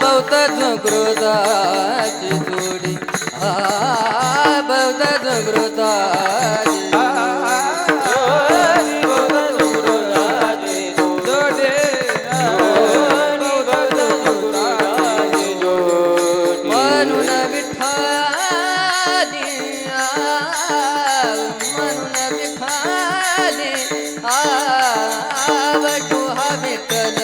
बहुत सुकृताची जोडी बहुत सुकृताची म्हणून विठाली आवडू हा विठ्ठल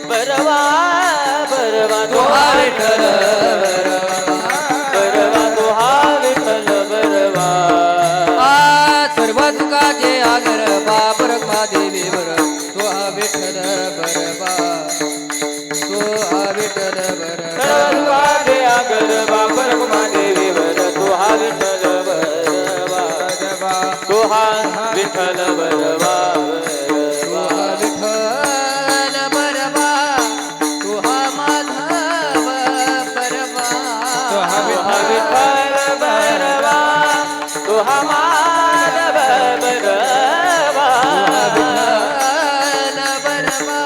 बरवा तो हा विठ्ठल सर्व तुकाचे आगर बाबर देवी वर तो विठ्ठल बरबा तो हा विठ्ठल बरबा सर्वांचे गरबा परगमा देवीवर तो हा विठ्ठल बरबा तो हा विठ्ठल बरबा तो हा विठ्ठल बरबा तो हा माधव बरबा तो हा विठ्ठल बरबा तो हा माधव बरबा विठ्ठल बरबा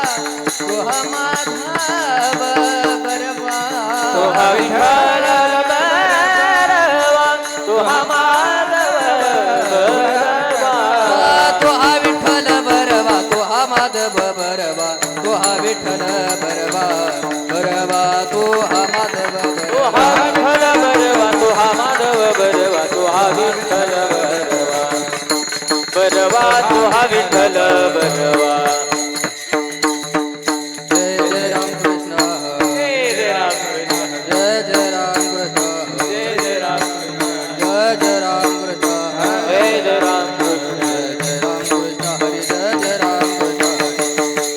तो हा माधव बरबा तो हा विठ्ठल बरबा तो हा माधव बरबा तो हा विठ्ठल बरबा तो हा माधव बरबा तो हा विठ्ठल बरबा बरबा तो हा माधव तो हा विठ्ठल बरबा तो हा माधव बरबा तो हा विठ्ठल बरबा बरबा तो हा विठ्ठल बरबा जय जय राम कृष्ण जय जय राम कृष्ण जय जय राम कृष्ण जय जय राम कृष्ण जय जय राम कृष्ण जय जय राम कृष्ण जय जय राम कृष्ण हरी जय जय राम कृष्ण हरी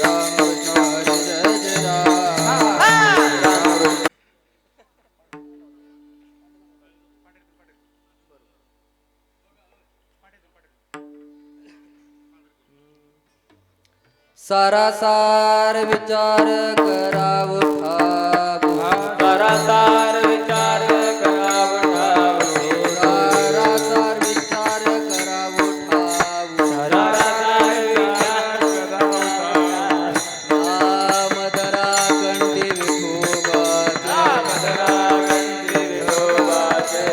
राम कृष्ण हरी जय जय राम सारासार विचार करावं ठाव सारासार विचार करावं ठाव सारासार विचार करावं ठाव सारासार विचार करावं ठाव नामदरा कंठी विठोबाचे नामधरा कंठी विठोबाचे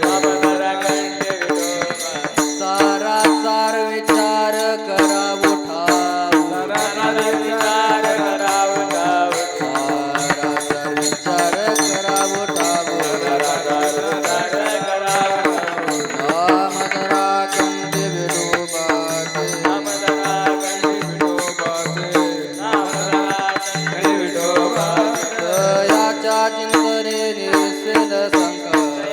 नामधरा कंठी विठोबाचे सारासार विचार करावं ठाव सारासार विचार करावं ठाव सारासार विचार करावं ठाव सारासार विचार करावं ठाव नामदरा कंठी विठोबाचे नामधरा कंठी विठोबाचे नामधरा कंठी विठोबाचे तयाच्या चिंतने निर्सेल संकट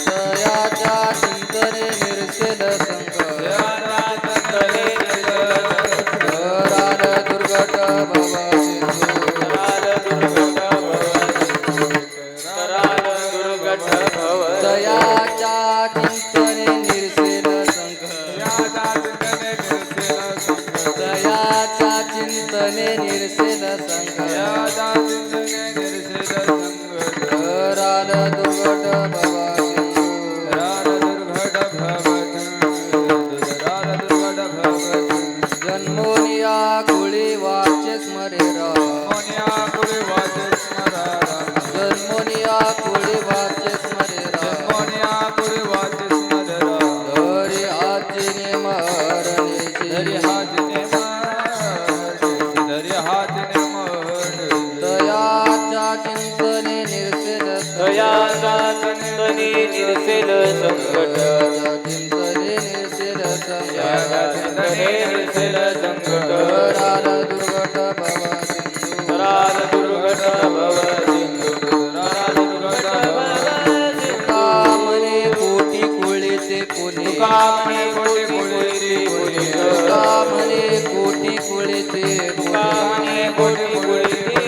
तयाच्या चिंतने निर्सेल संकट कराल दुर्गट भव सिंधू तयाच्या चिंतने निर्सेल संकट तयाच्या चिंतने निर्सेल संकट कराल दुर्गट भव सिंधू जन्मोनिया कुळी वाचे स्मरे राम जन्मोनिया कुळी वाचे स्मरे राम धरी आजीने मरणेची तयाच्या चिंतने निर्सेल दयाचा चिंतने निर्सेल संकट चिंतने निर्सेल दयाचा चिंतने निर्सेल संकट कराल दुर्गट भव सिंधू कराल दुर्गट भव सिंधू कराल दुर्गट भव सिंधू कामने कोटी कुळीचे पुणे कामने कोटी कुळीचे पुणे कामने कोटी कुळीचे कामने कोटी कुळीचे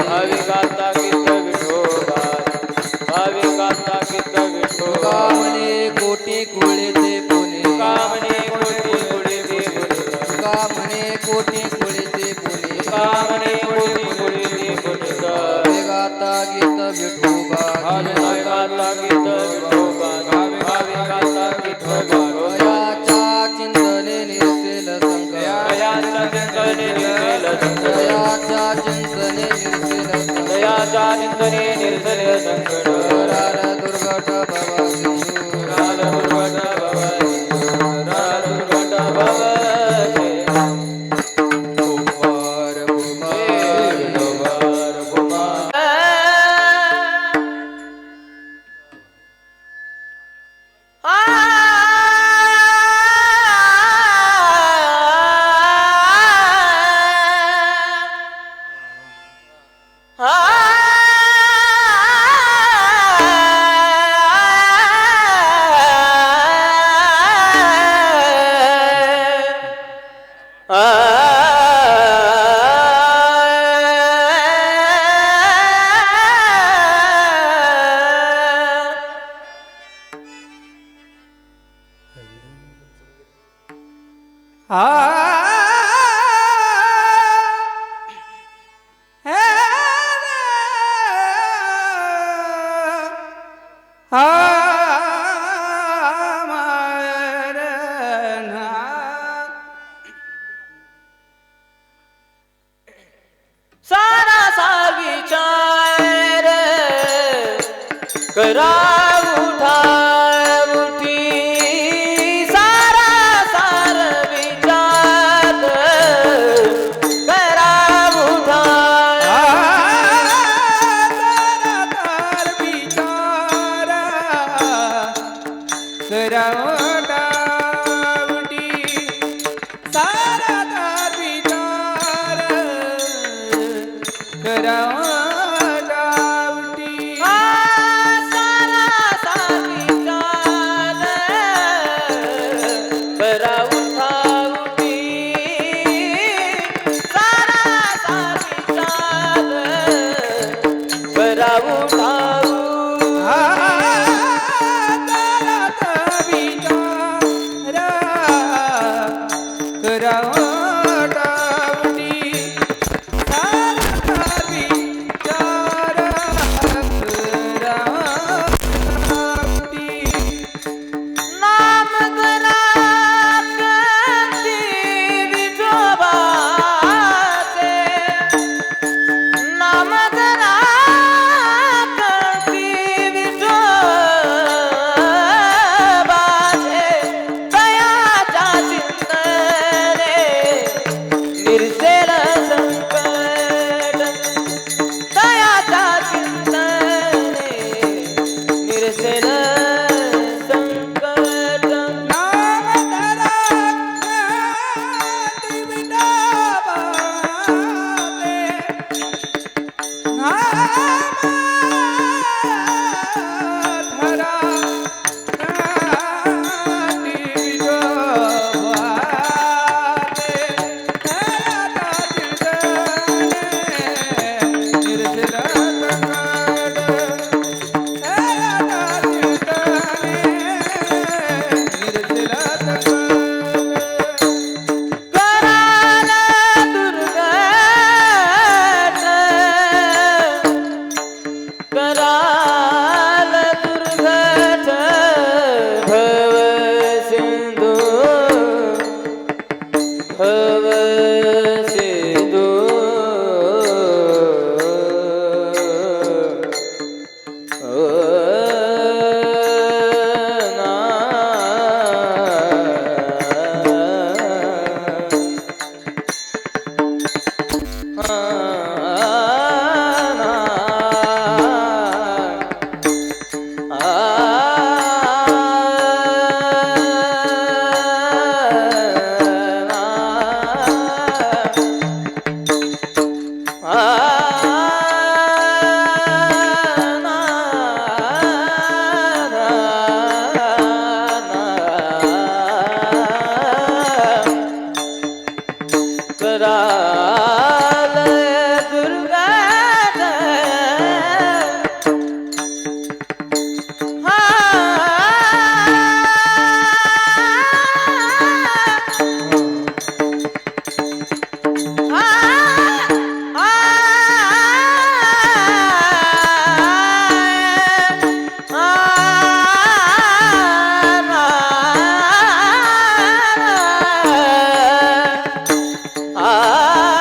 भाविकांता गीत विठोबाचे भाविकांता गीत विठोबाचे कामने कोटी कुळीचे पुणे कामने कोटी कुळीचे पुणे कामने कोटी कुळीचे पुणे कामने कोटी कुळीचे पुणे गाता गीत विठोबाचे भाविकांता गीत विठोबाचे भाविकांता गीत विठोबाचे तयाच्या चिंतने निर्सेल संकट दयाचा चिंतने निर्सेल संकट तयाच्या चिंतने निर्सेल संकट दयाचा चिंतने निर्सेल संकट कराल दुर्गट भव सिंधू कराल दुर्गट भव सिंधू कराल दुर्गट भव सिंधू कुमार कुमार कुमार कुमार सारासा विचार करा उठा उठी सारा सार विचार करा उठा करा उठा उठी सारा सार विचार करा उठा आ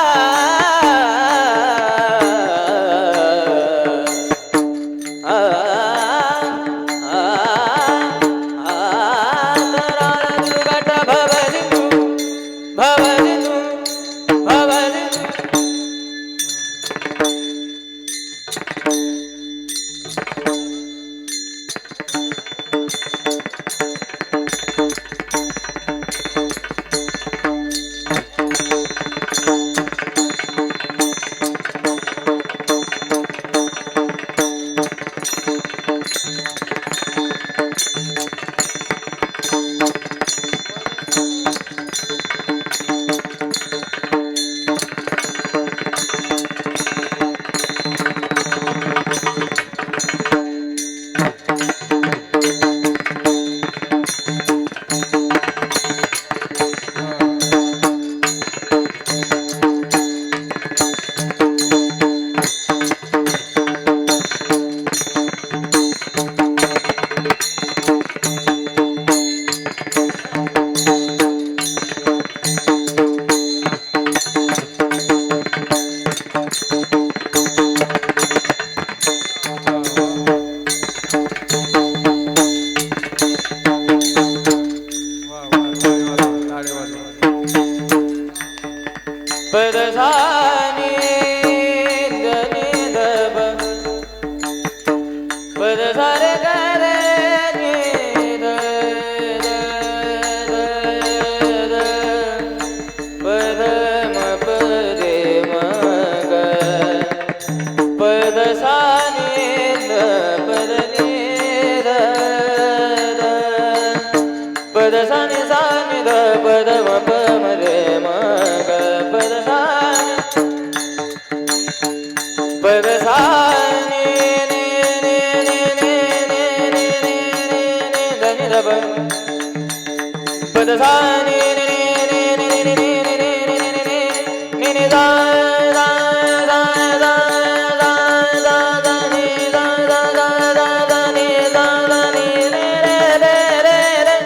टाळे वाजवा पद सा नि ध नि ध प पद सा रे ग रे नि ध ध ध ध पद म प रे म ग पद सा नि ध पद नि ध ध पद सा नि ध पद म प म रे म ग पद सा पद सा नि नि नि नि नि नि नि नि ध नि ध प पद सा नि नि नि नि नि नि नि नि नि नि धा धा धा धा धा धा धा नि धा धा धा धा धा नि धा धा नि रे रे रे रे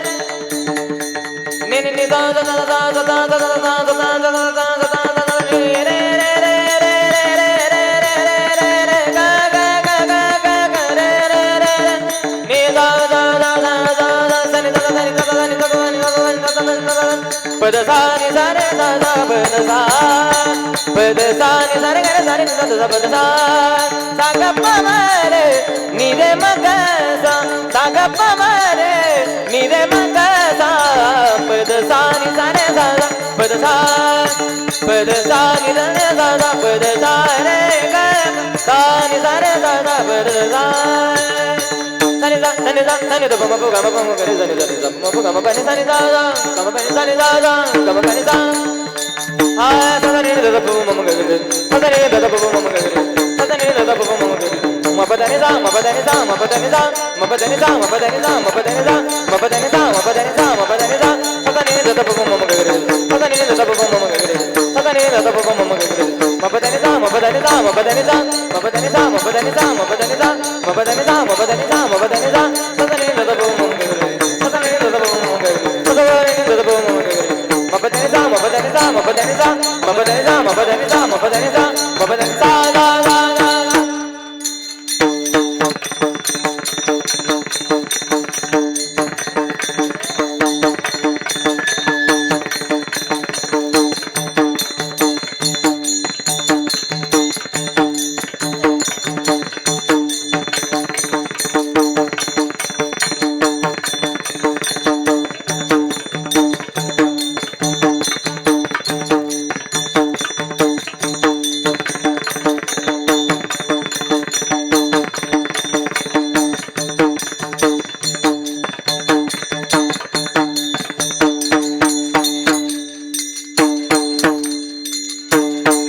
नि नि नि धा धा धा धा धा धा धा धा धा धा धा धा धा धा नि रे रे रे रे रे रे रे रे रे रे गा गा गा गा गा गा रे रे रे नि धा धा धा धा धा धा सा नि धा धा नि धा धा नि धा धा नि धा धा नि धा धा नि धा धा पद सा नि सा रे धा धा पद सा नि सा रे गा रे सा रे नि धा धा पद सा सा ग प म रे नि रे म ग सा सा ग प म रे नि रे म ग सा पद सा नि सा रे धा धा पद सा नि धा रे धा धा पद सा रे ग सा नि सा रे धा धा पद सा सा नि धा सा नि धा सा नि धा प म प ग म प म ग रे सा नि धा नि धा म प ग म प नि सा नि धा धा ग म प नि सा नि धा धा ग म प नि सा हा सा धा नि धा धा प म म ग रे सा धा नि धा धा प म म ग रे सा धा नि धा धा प म म ग रे म प ध नि सा म प ध नि सा म प ध नि सा म प ध नि सा म प ध नि सा म प ध नि सा म प ध नि सा म प ध नि सा म प ध नि सा सा धा नि धा धा प म म ग रे सा धा नि धा धा प म म ग रे सा धा नि धा धा प म म ग रे म प ध नि सा म प ध नि सा म प ध नि सा म प ध नि सा म प ध नि सा म प ध नि सा म प ध नि सा म प ध नि सा म प ध नि सा सा धा नि धा धा प म म ग रे सा धा नि धा धा प म म ग रे सा धा नि धा धा प म म ग रे म प ध नि सा म प ध नि सा म प ध नि सा म प ध नि सा म प ध नि सा म प ध नि सा म प ध नि सा धा धा धा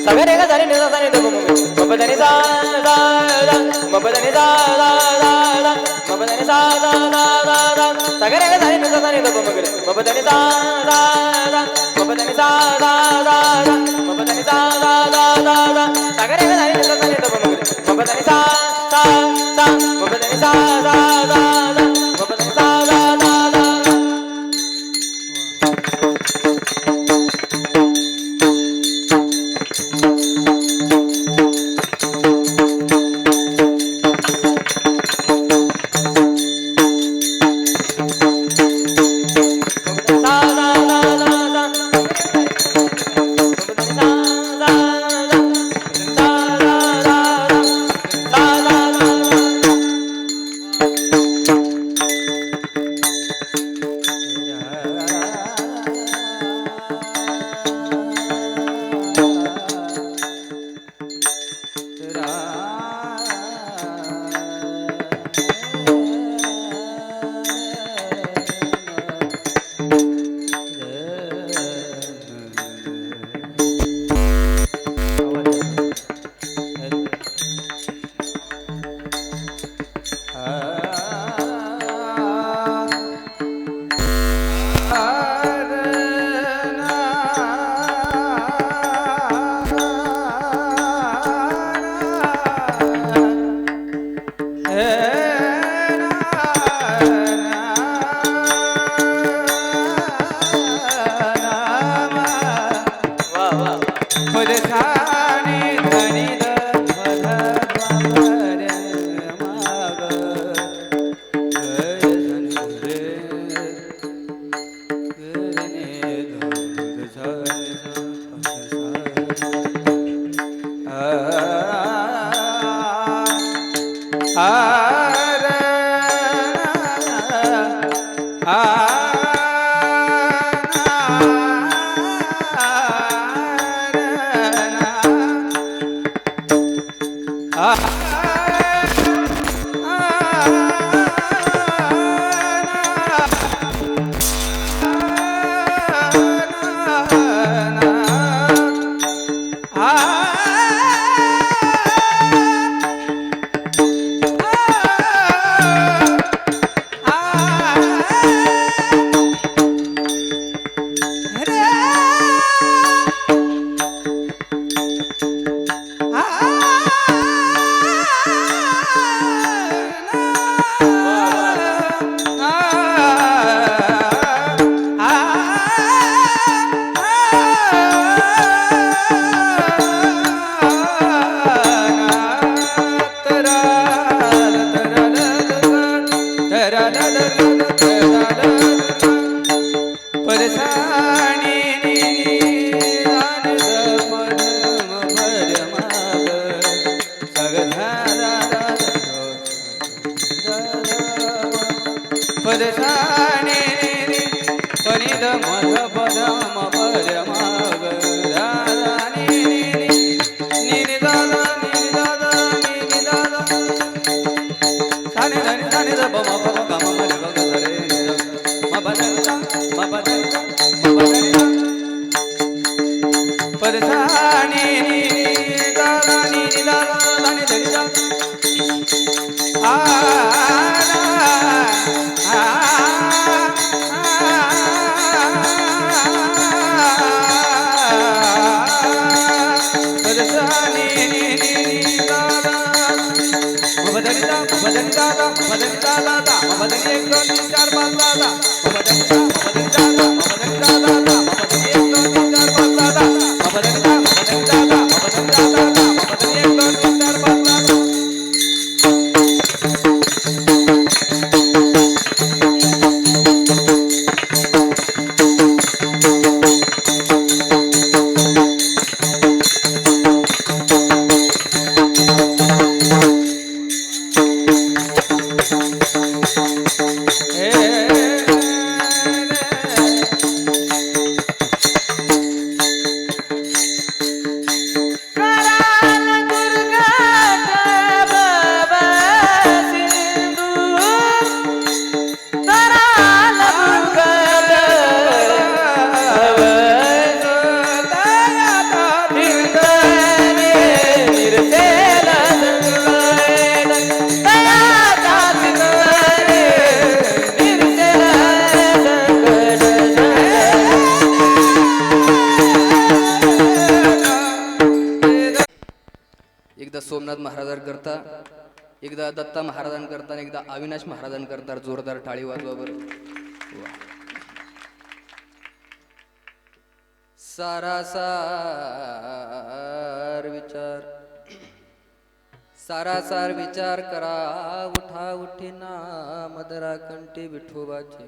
सगरे ग धरे नि सा सा नि ध प म म प ध नि सा सा सा म प ध नि सा सा सा सा म प ध नि सा सा सा सा सा सगरे ग धरे नि सा सा नि ध प म ग रे म प ध नि सा सा सा म प ध नि सा सा सा सा म प ध नि सा सा सा सा सा सगरे ग धरे नि सा सा नि ध प म ग रे म प ध नि सा सा सा म प ध नि सा सा सा सा म प ध नि सा सा सा सा सा मदनी दादा दा मदनी 1 2 3 4 5 दादा मदनी दा मदनी दादा मदनी दादा दा मदनी 1 2 3 4 5 दादा मदनी दा मदनी दादा मदनी दादा दा मदनी 1 2 3 4 5 दादा एकदा सोमनाथ महाराजांकरता, एकदा दत्ता महाराजांकरता आणि एकदा अविनाश महाराजांकरता जोरदार टाळी वाजवा बरं. सारासार विचार करा उठा उठीना मदरा कंठी विठोबाचे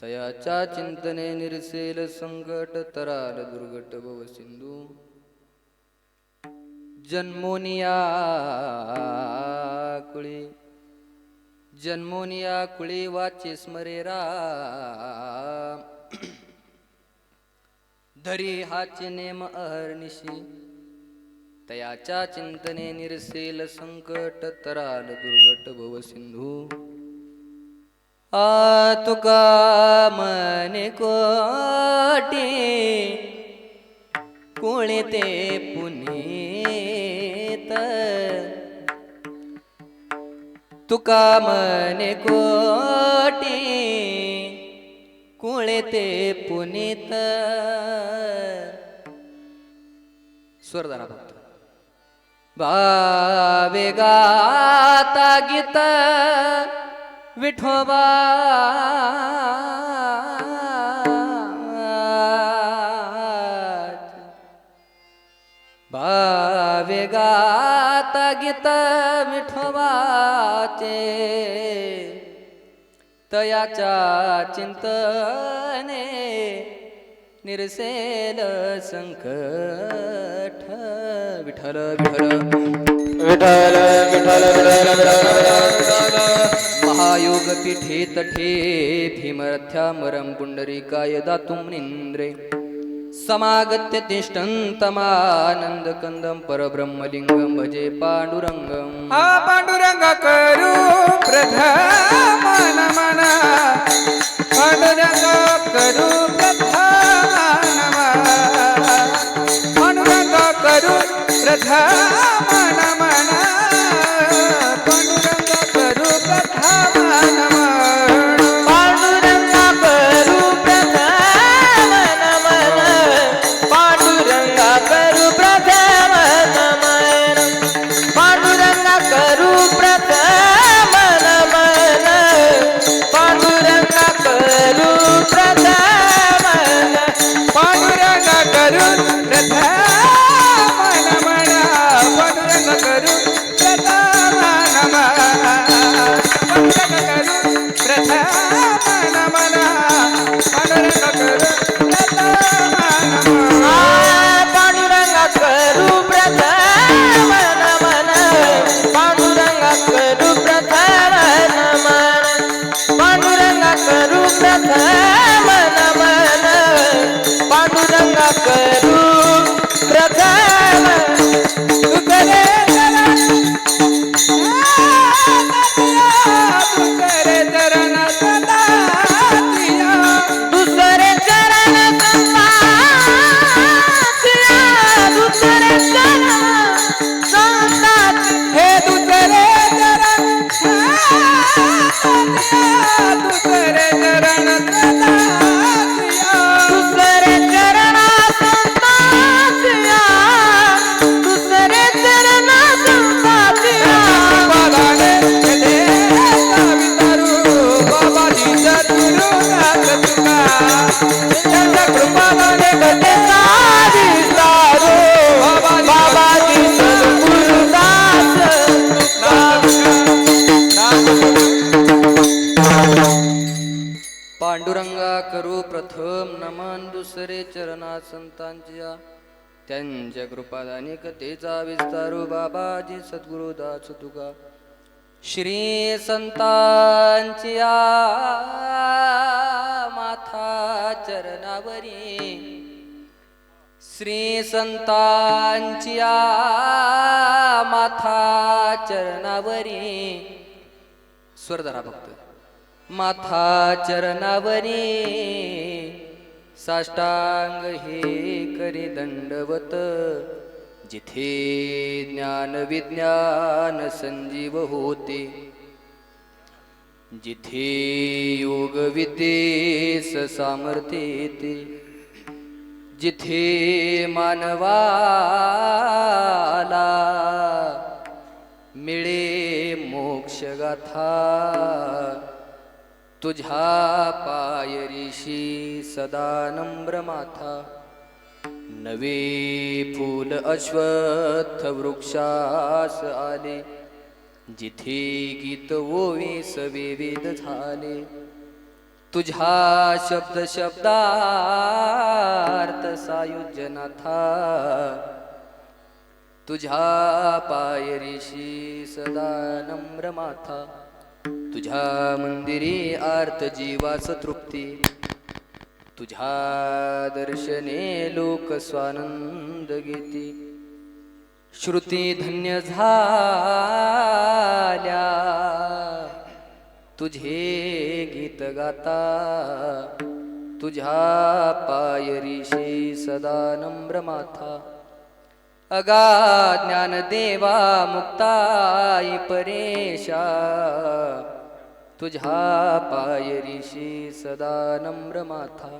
तयाच्या चिंतने निरसेल संकट तराल दुर्गट भव सिंधू जन्मोनिया कुळी वाचे स्मरेरा धरी हाचे नेम अहर्निशी तयाच्या चिंतने निरसेल संकट तराल दुर्गट भव सिंधू तुका मने कोटी कोळे ते पुनीत तुका मने कोटी कोळे ते पुनीत स्वरदाना फक्त भावे गाता गीत विठोबा भावे गाता गीत विठोबाचे तयाच्या चिंतने निरसेल संकट विठ्ठल विठ्ठल विठ्ठल विठ्ठल महायोग पीठे तठे भीमरथ्यामरं पुंडरीकाय दातुं निंद्रे समागत्य तिष्ठन्तमानन्दकन्दं परब्रह्मलिङ्गं भजे पाण्डुरङ्गं हा पांडुरंग करू प्रथम नमन पांडुरंग करू प्रथम नमन पांडुरंग करू प्रथम नमन पांडुरंग करू प्रथम नमन पांडुरंगा करू प्रथम नमन पांडुरंगा करू प्रथम नमन पांडुरंगा करू प्रथम नमन पांडुरंगा करू प्रथम त्यांच्या कृपाने कथेचा विस्तारो बाबाजी सद्गुरुदास पांडुरंगा करू प्रथम नमन दुसरे चरणा संतांच्या त्यांच्या कृपादानी कथेचा विस्तारू बाबाजी सद्गुरुदास तुका श्री संतांच्या माथा चरणावरी श्री संतांच्या माथा चरणावरी स्वरधरा भक्त माथा चरणावरी साष्टांग हे करी दंडवत जिथे ज्ञान विज्ञान संजीव होते जिथे योग विद्येस सामर्थ्य येते जिथे मानवाला मिळे मोक्ष गाथा तुझ्या पायरीशी सदा नम्र माथा नवे फूल अश्वत्थ वृक्षास आले जिथे गीत ओवीस विविध झाले तुझ्या शब्द शब्दार्थ सायुज्यनाथा तुझ्या पायरीशी सदा नम्र माथा तुझ्या मंदिरी आर्त जीवास तृप्ती तुझ्या दर्शने लोक स्वानंद घेती श्रुती धन्य झाल्या तुझे गीत गाता तुझ्या पायरीशी सदा नम्र माथा अगाध ज्ञान देवा मुक्ताई परेशा तुझ्या पायरीशी सदा नम्र माथा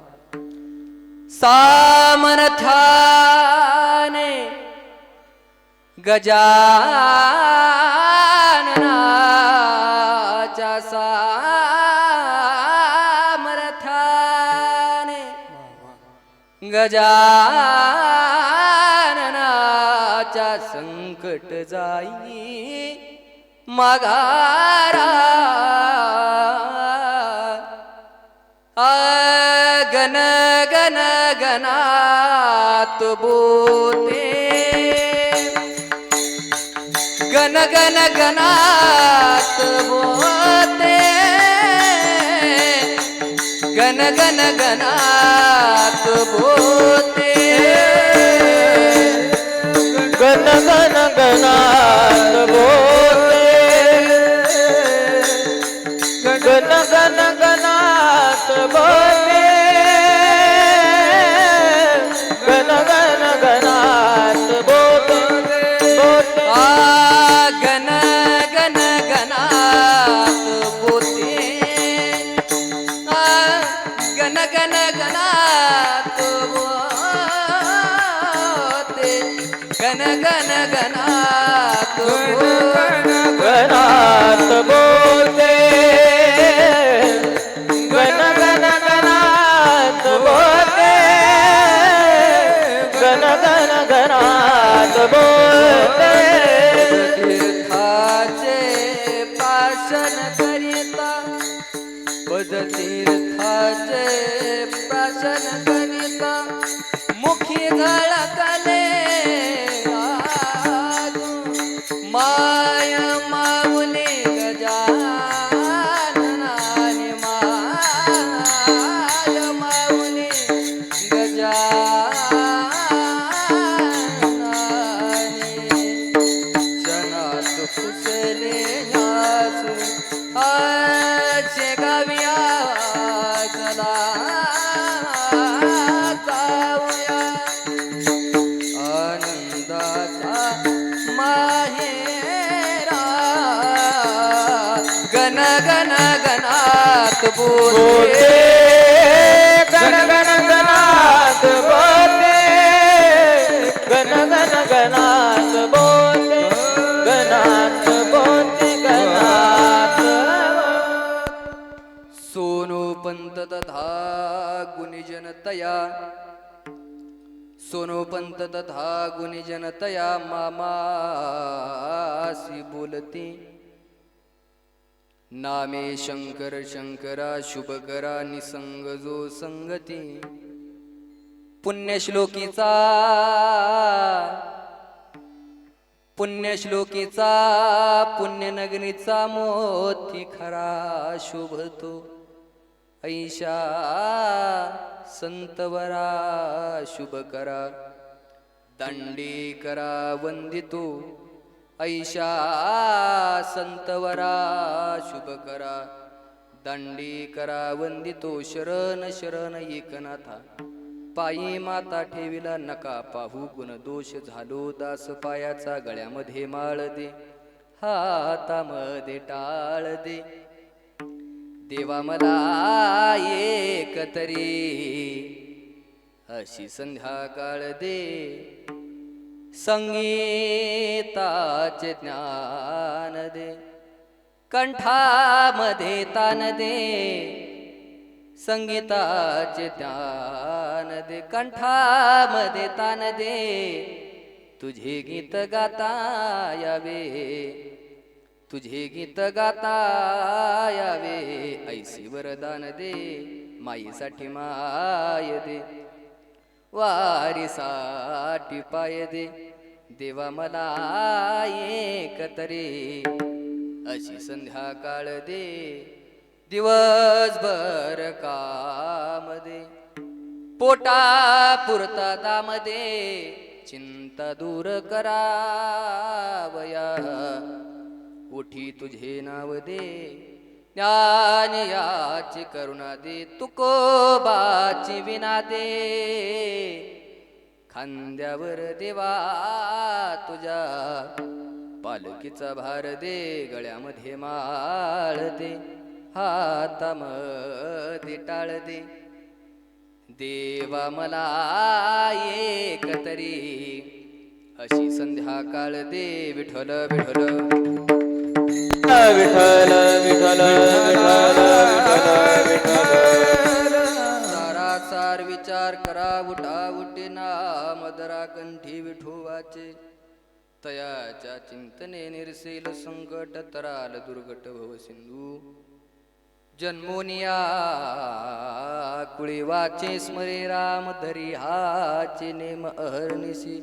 सामर्थ्याने गजाननाच्या सामर्थ्याने गजाननाच्या संकट जाई माघारा गण गण गणात बोते गण गण गणात बोते गण गण गणात बोते गण गण गणात बोलते गण गण गणात बोलते गण गण गणात बोलते बोलते गण गण गणात बोते गण गण गणात बोते गण गण गणात गणात बोलते गण गण गणात बोलते गण गण गणात बोलते तीर्थाचे प्राशन करिता पदतीर्थाचे प्राशन करिता मुखी झळकले माय माऊली गजाननाने माय माऊली गजाननाने क्षणात कुसले नाचू आजचे गाविया चला जाऊया आनंदाचा माहेरा गण गण गणात बोलते गण गण गणात बोलते गण गण गणात बोलते गणात बोलते गणात सोनू पंत तथा जनतया सोनोपंत तथा गुणी जनतया मामासी बोलती नामे शंकर शंकरा शुभकरा निसंग जो संगती पुण्यश्लोकीचा पुण्यनगरीचा मोती खरा शोभतो ऐशा संतवरा शुभ करा दांडी करा वंदितो ऐशा संतवरा शुभ करा दांडी करा वंदितो शरण शरण एकनाथा पायी माता ठेविला नका पाहू गुण दोष झालो दास पायाचा गळ्यामध्ये माळ दे हातामध्ये टाळ दे देवा मला एक तरी अशी संध्याकाळ दे संगीताचे ज्ञान दे कंठामध्ये तान दे संगीताचे ज्ञान दे कंठामध्ये तान दे तुझे गीत गाता यावे तुझे गीत गाता यावे ऐसी वरदान दे माईसाठी माय दे वारीसाठी पाय दे देवा मला एक तरी अशी संध्याकाळ दे दिवसभर काम दे पोटा पुरता दाम दे चिंता दूर करावया उठी तुझे नाव दे ज्ञान याची करुणा दे तुकोबाची विना दे खांद्यावर देवा तुझ्या पालखीचा भार दे गळ्यामध्ये माळ दे हातामध्ये टाळ दे देवा मला एक तरी अशी संध्याकाळ दे विठ्ठल विठ्ठल विठ्ठल विठ्ठल विठ्ठल सारासार विचार करा उठा उठे मदरा कंठी विठोबाचे तयाच्या चिंतने निरसेल संकट तराल दुर्गट भव सिंधू जन्मोनिया कुळी वाचे स्मरे राम धरी हाचे नेम अहर्निशी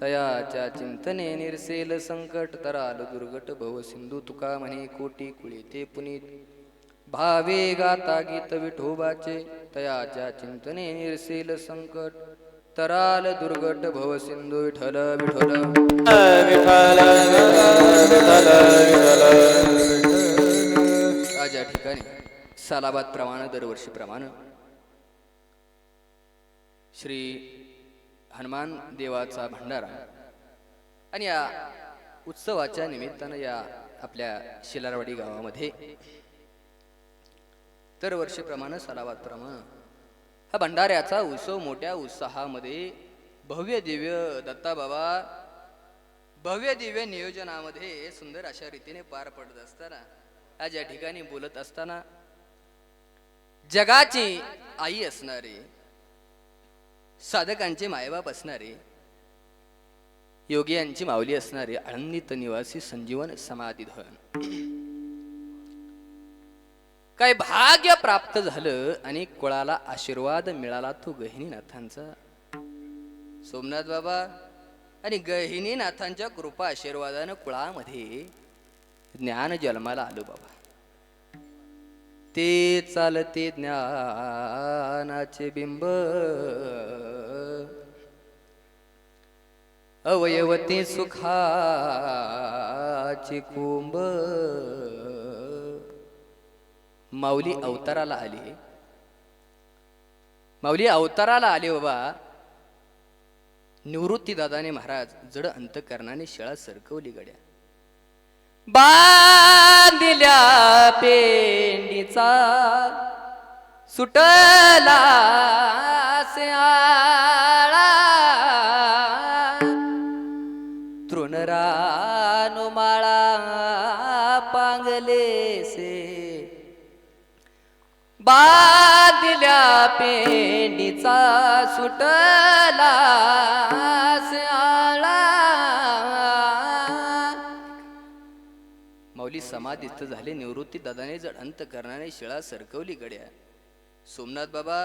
तयाच्या चिंतने निरसेल संकट तराल दुर्गट भव सिंधू तुका म्हणे कोटी कुळी ते पुनीत भावे गाता गीत विठोबाचे तयाच्या चिंतने निरसेल संकट तराल दुर्गट भव सिंधू विठ्ठल विठ्ठल विठ्ठल आज या ठिकाणी सालाबाद प्रमाणे दरवर्षीप्रमाणे श्री हनुमान देवाचा भंडारा आणि या उत्सवाच्या निमित्तानं या आपल्या शिलारवाडी गावामध्ये दरवर्षीप्रमाणे सालाबादप्रमाणे हा भंडाऱ्याचा उत्सव मोठ्या उत्साहामध्ये भव्य दिव्य दत्ताबाबा भव्य दिव्य नियोजनामध्ये सुंदर अशा रीतीने पार पडत असताना आज या ठिकाणी बोलत असताना जगाची आई असणारे साधकांचे मायबाप असणारे योगियांची माऊली असणारे आळंदीत निवासी संजीवन समाधिधन काय भाग्य प्राप्त झालं आणि कुळाला आशीर्वाद मिळाला तो गहिनीनाथांचा सोमनाथ बाबा आणि गहिनीनाथांच्या कृपा आशीर्वादानं कुळामध्ये ज्ञान जन्माला आलो बाबा ते चालते ज्ञानाचे बिंब अवयवते सुखाचे कुंभ माऊली अवताराला आली माऊली अवताराला आले बाबा निवृत्ती दादाने महाराज जड अंतकरणाने शिळा सरकवली गड्या बांधिल्या पेंडीचा सुटला आळा तृणरानो माळा पांगले से बांध दिल्या पेंडीचा सुटला आळा. माऊली समाधीस्थ झाले. निवृत्ती दादाने जड अंतकरणाने शिळा सरकवली गड्या. सोमनाथ बाबा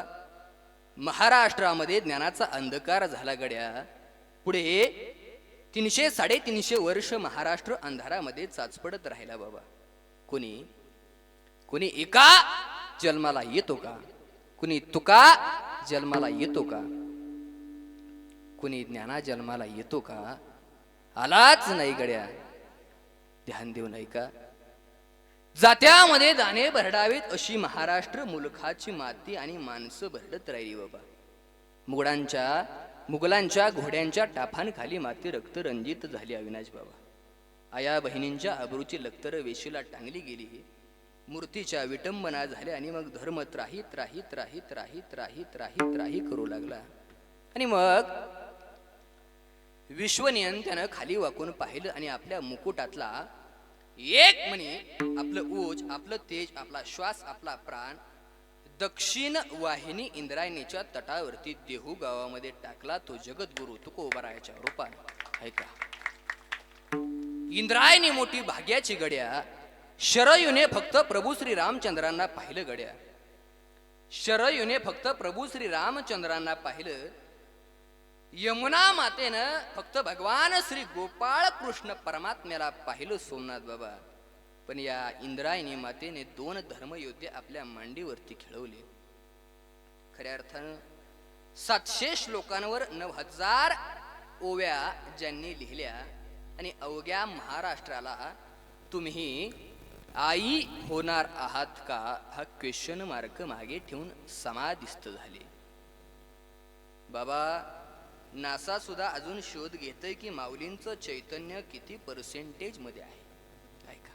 महाराष्ट्रामध्ये ज्ञानाचा अंधकार झाला गड्या. पुढे 300-350 वर्ष महाराष्ट्र अंधारामध्ये चाचपडत राहिला बाबा. कोणी एका जन्माला येतो का? कुणी तुका जन्माला येतो का? कुणी ज्ञाना जन्माला येतो का? आलाच नाही गड्या. ध्यान देऊ नाही का? जात्यामध्ये दाणे भरडावेत अशी महाराष्ट्र मुलखाची माती आणि माणसं भरडत राहिली बाबा. मुघलांच्या घोड्यांच्या टाफांखाली माती रक्तरंजित झाली अविनाश बाबा. आया बहिणींच्या अब्रूची लक्तर वेशीला टांगली गेली. मूर्तीच्या विटंबना झाल्या आणि मग धर्म त्राही त्राही त्राही त्राही त्राही त्राही त्राही करू लागला. आणि मग विश्वनियंत्यानं खाली वाकून पाहिलं आणि आपल्या मुकुटातला एक म्हणे आपलं ओज, आपलं तेज, आपला श्वास, आपला प्राण दक्षिण वाहिनी इंद्रायणीच्या तटावरती देहू गावामध्ये टाकला. तो जगद्गुरु तुकोबरायाच्या रूपाने. ऐका, इंद्रायणी मोठी भाग्याची गड्या. शरयूने फक्त प्रभू श्री रामचंद्रांना पाहिलं गड्या. शरयूने फक्त प्रभू श्री रामचंद्रांना पाहिलं. यमुना मातेनं फक्त भगवान श्री गोपाळ कृष्ण परमात्म्याला पाहिलं सोमनाथ बाबा. पण या इंद्रायणी मातेने 2 धर्मयोद्धे आपल्या मांडीवरती खेळवले. खऱ्या अर्थानं 700 श्लोकांवर 9000 ओव्या ज्यांनी लिहिल्या. आणि अवघ्या महाराष्ट्राला तुम्ही आई होणार आहात का हा क्वेश्चन मार्क मागे ठेवून समाधिस्थ झाले बाबा. नासा सुद्धा अजून शोध घेतोय की माऊलींचं चैतन्य किती पर्सेंटेज मध्ये आहे. ऐका,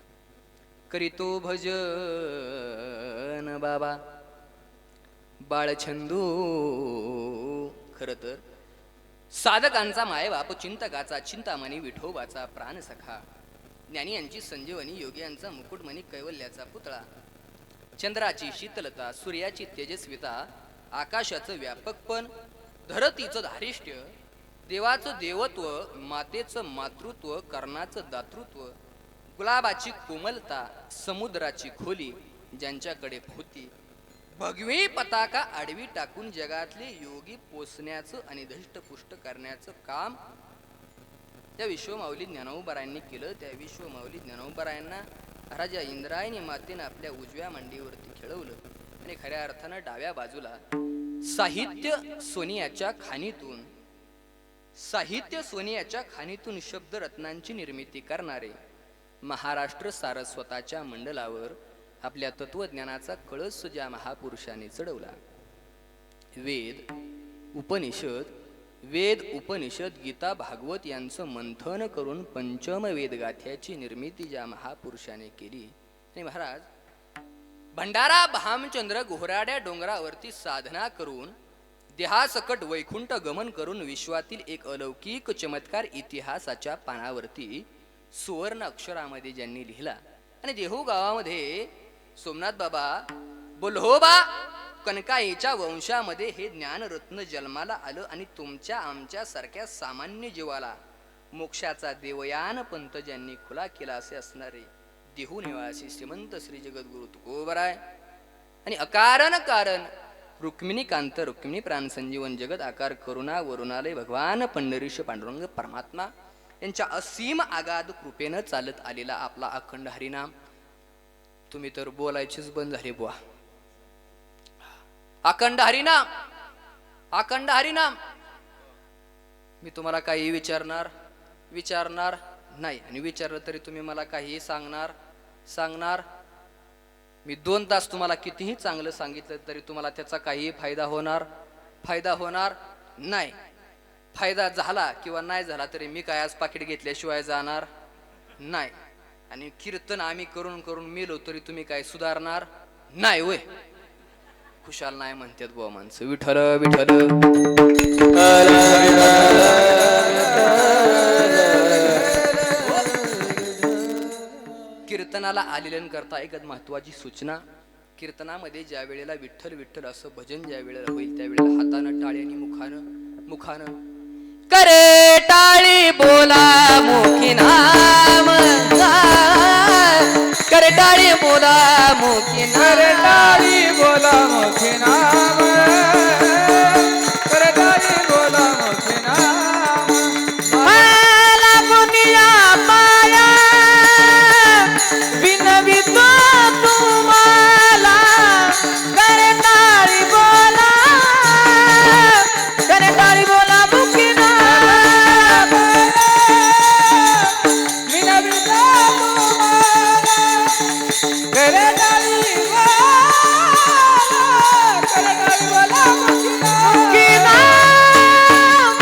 करीतो भजन बाबा बाळछंदू. खर तर साधकांचा मायबाप, चिंतकाचा चिंतामणी, विठोबाचा प्राण सखा, ज्ञानी यांची संजीवनी, योगी यांचा मुकुटमणी, कैवल्याचा पुतळा, चंद्राची शीतलता, सूर्याची तेजस्विता, आकाशाचं व्यापकपण, धरतीचं धारिष्ट्य, देवाचं देवत्व, मातेचं मातृत्व, कर्णाचं दातृत्व, गुलाबाची कोमलता, समुद्राची खोली ज्यांच्याकडे होती, भगवी पताका आडवी टाकून जगातले योगी पोचण्याचं आणि धष्टपुष्ट करण्याचं काम त्या विश्वमाऊली ज्ञानोबारायांनी केलं. त्या विश्वमाऊली ज्ञानोबारायांना राजा इंद्रायणी मातेनं आपल्या उजव्या मांडीवरती खेळवलं. आणि खऱ्या अर्थानं डाव्या बाजूला साहित्य सोनियाच्या खाणीतून शब्दरत्नांची निर्मिती करणारे महाराष्ट्र सारस्वताच्या मंडलावर आपल्या तत्वज्ञानाचा कळस ज्या महापुरुषाने चढवला. वेद उपनिषद गीता भागवत यांचं मंथन करून पंचम वेदगाथ्याची निर्मिती ज्या महापुरुषाने केली. आणि महाराज भंडारा भामचंद्र घोराड्या डोंगरावरती साधना करून देहासकट वैकुंठ गमन करून विश्वातील एक अलौकिक चमत्कार इतिहासाच्या पानावरती सुवर्ण अक्षरामध्ये ज्यांनी लिहिला. आणि देहू गावामध्ये सोमनाथ बाबा बोल्होबा कनकाईच्या वंशामध्ये हे ज्ञानरत्न जन्माला आलं. आणि तुमच्या आमच्या सारख्या सामान्य जीवाला मोक्षाचा देवयान पंथ ज्यांनी खुला केला असे असणारे देहू निवासी श्रीमंत श्री जगद्गुरु तुकोबराय. आणि अकारण कारण रुक्मिणीकांत रुक्मिणी प्राण संजीवन जगत आकार करुणा वरुणालय भगवान पंढरीश पांडुरंग परमात्मा यांच्या असीम आगाध कृपेनं चालत आलेला आपला अखंड हरिनाम. तुम्ही तर बोलायचीच बंद झाली बुवा. अखंड हरिनाम, अखंड हरिनाम. मी तुम्हाला काही विचारणार नाही. आणि विचारलं तरी तुम्ही मला काही सांगणार. मी 2 तास तुम्हाला कितीही चांगलं सांगितलं तरी तुम्हाला त्याचा काही फायदा होणार नाही. फायदा झाला किंवा नाही झाला तरी मी काय आज पाकिट घेतल्याशिवाय जाणार नाही. आणि कीर्तन आम्ही करून करून मेलो तरी तुम्ही काय सुधारणार नाही. वय खुशाल नाही म्हणतात बुवा माणसं. विठ्ठल विठ्ठल कीर्तनाला आलेलन करता एक महत्वाची सूचना. कीर्तनामध्ये ज्या वेळेला विठ्ठल विठ्ठल असं भजन ज्या वेळेला होईल त्यावेळेला हातानं टाळी आणि मुखानं करे टाळी बोला मुखी नाम, करे टाळी बोला मुखी करे नाम, टाळी बोला मुखी नाम, करे टाळी बोला मुखी नाम. लागुनिया पाया विनवितो तुम्हाला, करे टाळी बोला मुखी नाम. विनविता तुम्हाला, करे टाळी बोला मुखी नाम.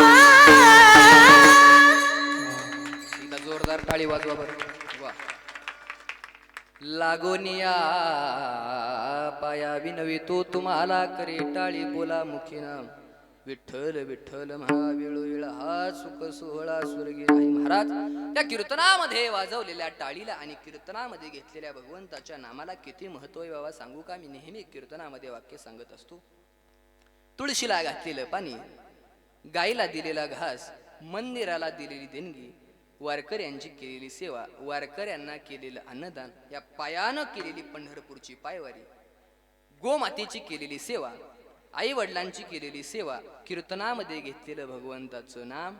एकदा जोरदार टाळी वाजवा बरं. वा. लागोनिया पाया विनवितो तुम्हाला, करे टाळी बोला मुखी नाम. विठ्ठल विठ्ठल म्हणा वेळोवेळ हा सुख सोहळा स्वर्गी नाही. महाराज त्या कीर्तनामध्ये वाजवलेल्या टाळीला आणि कीर्तनामध्ये घेतलेल्या भगवंताच्या नामाला किती महत्व आहे बाबा सांगू का. मी नेहमी कीर्तनामध्ये वाक्य सांगत असतो. तुळशीला घातलेलं पाणी, गाईला दिलेला घास, मंदिराला दिलेली देणगी, वारकऱ्यांची केलेली सेवा, वारकऱ्यांना केलेलं अन्नदान, या पायानं केलेली पंढरपूरची पायवारी, गोमातेची केलेली सेवा, आई वडिलांची केलेली सेवा, कीर्तनामध्ये घेतलेलं भगवंताचं नाम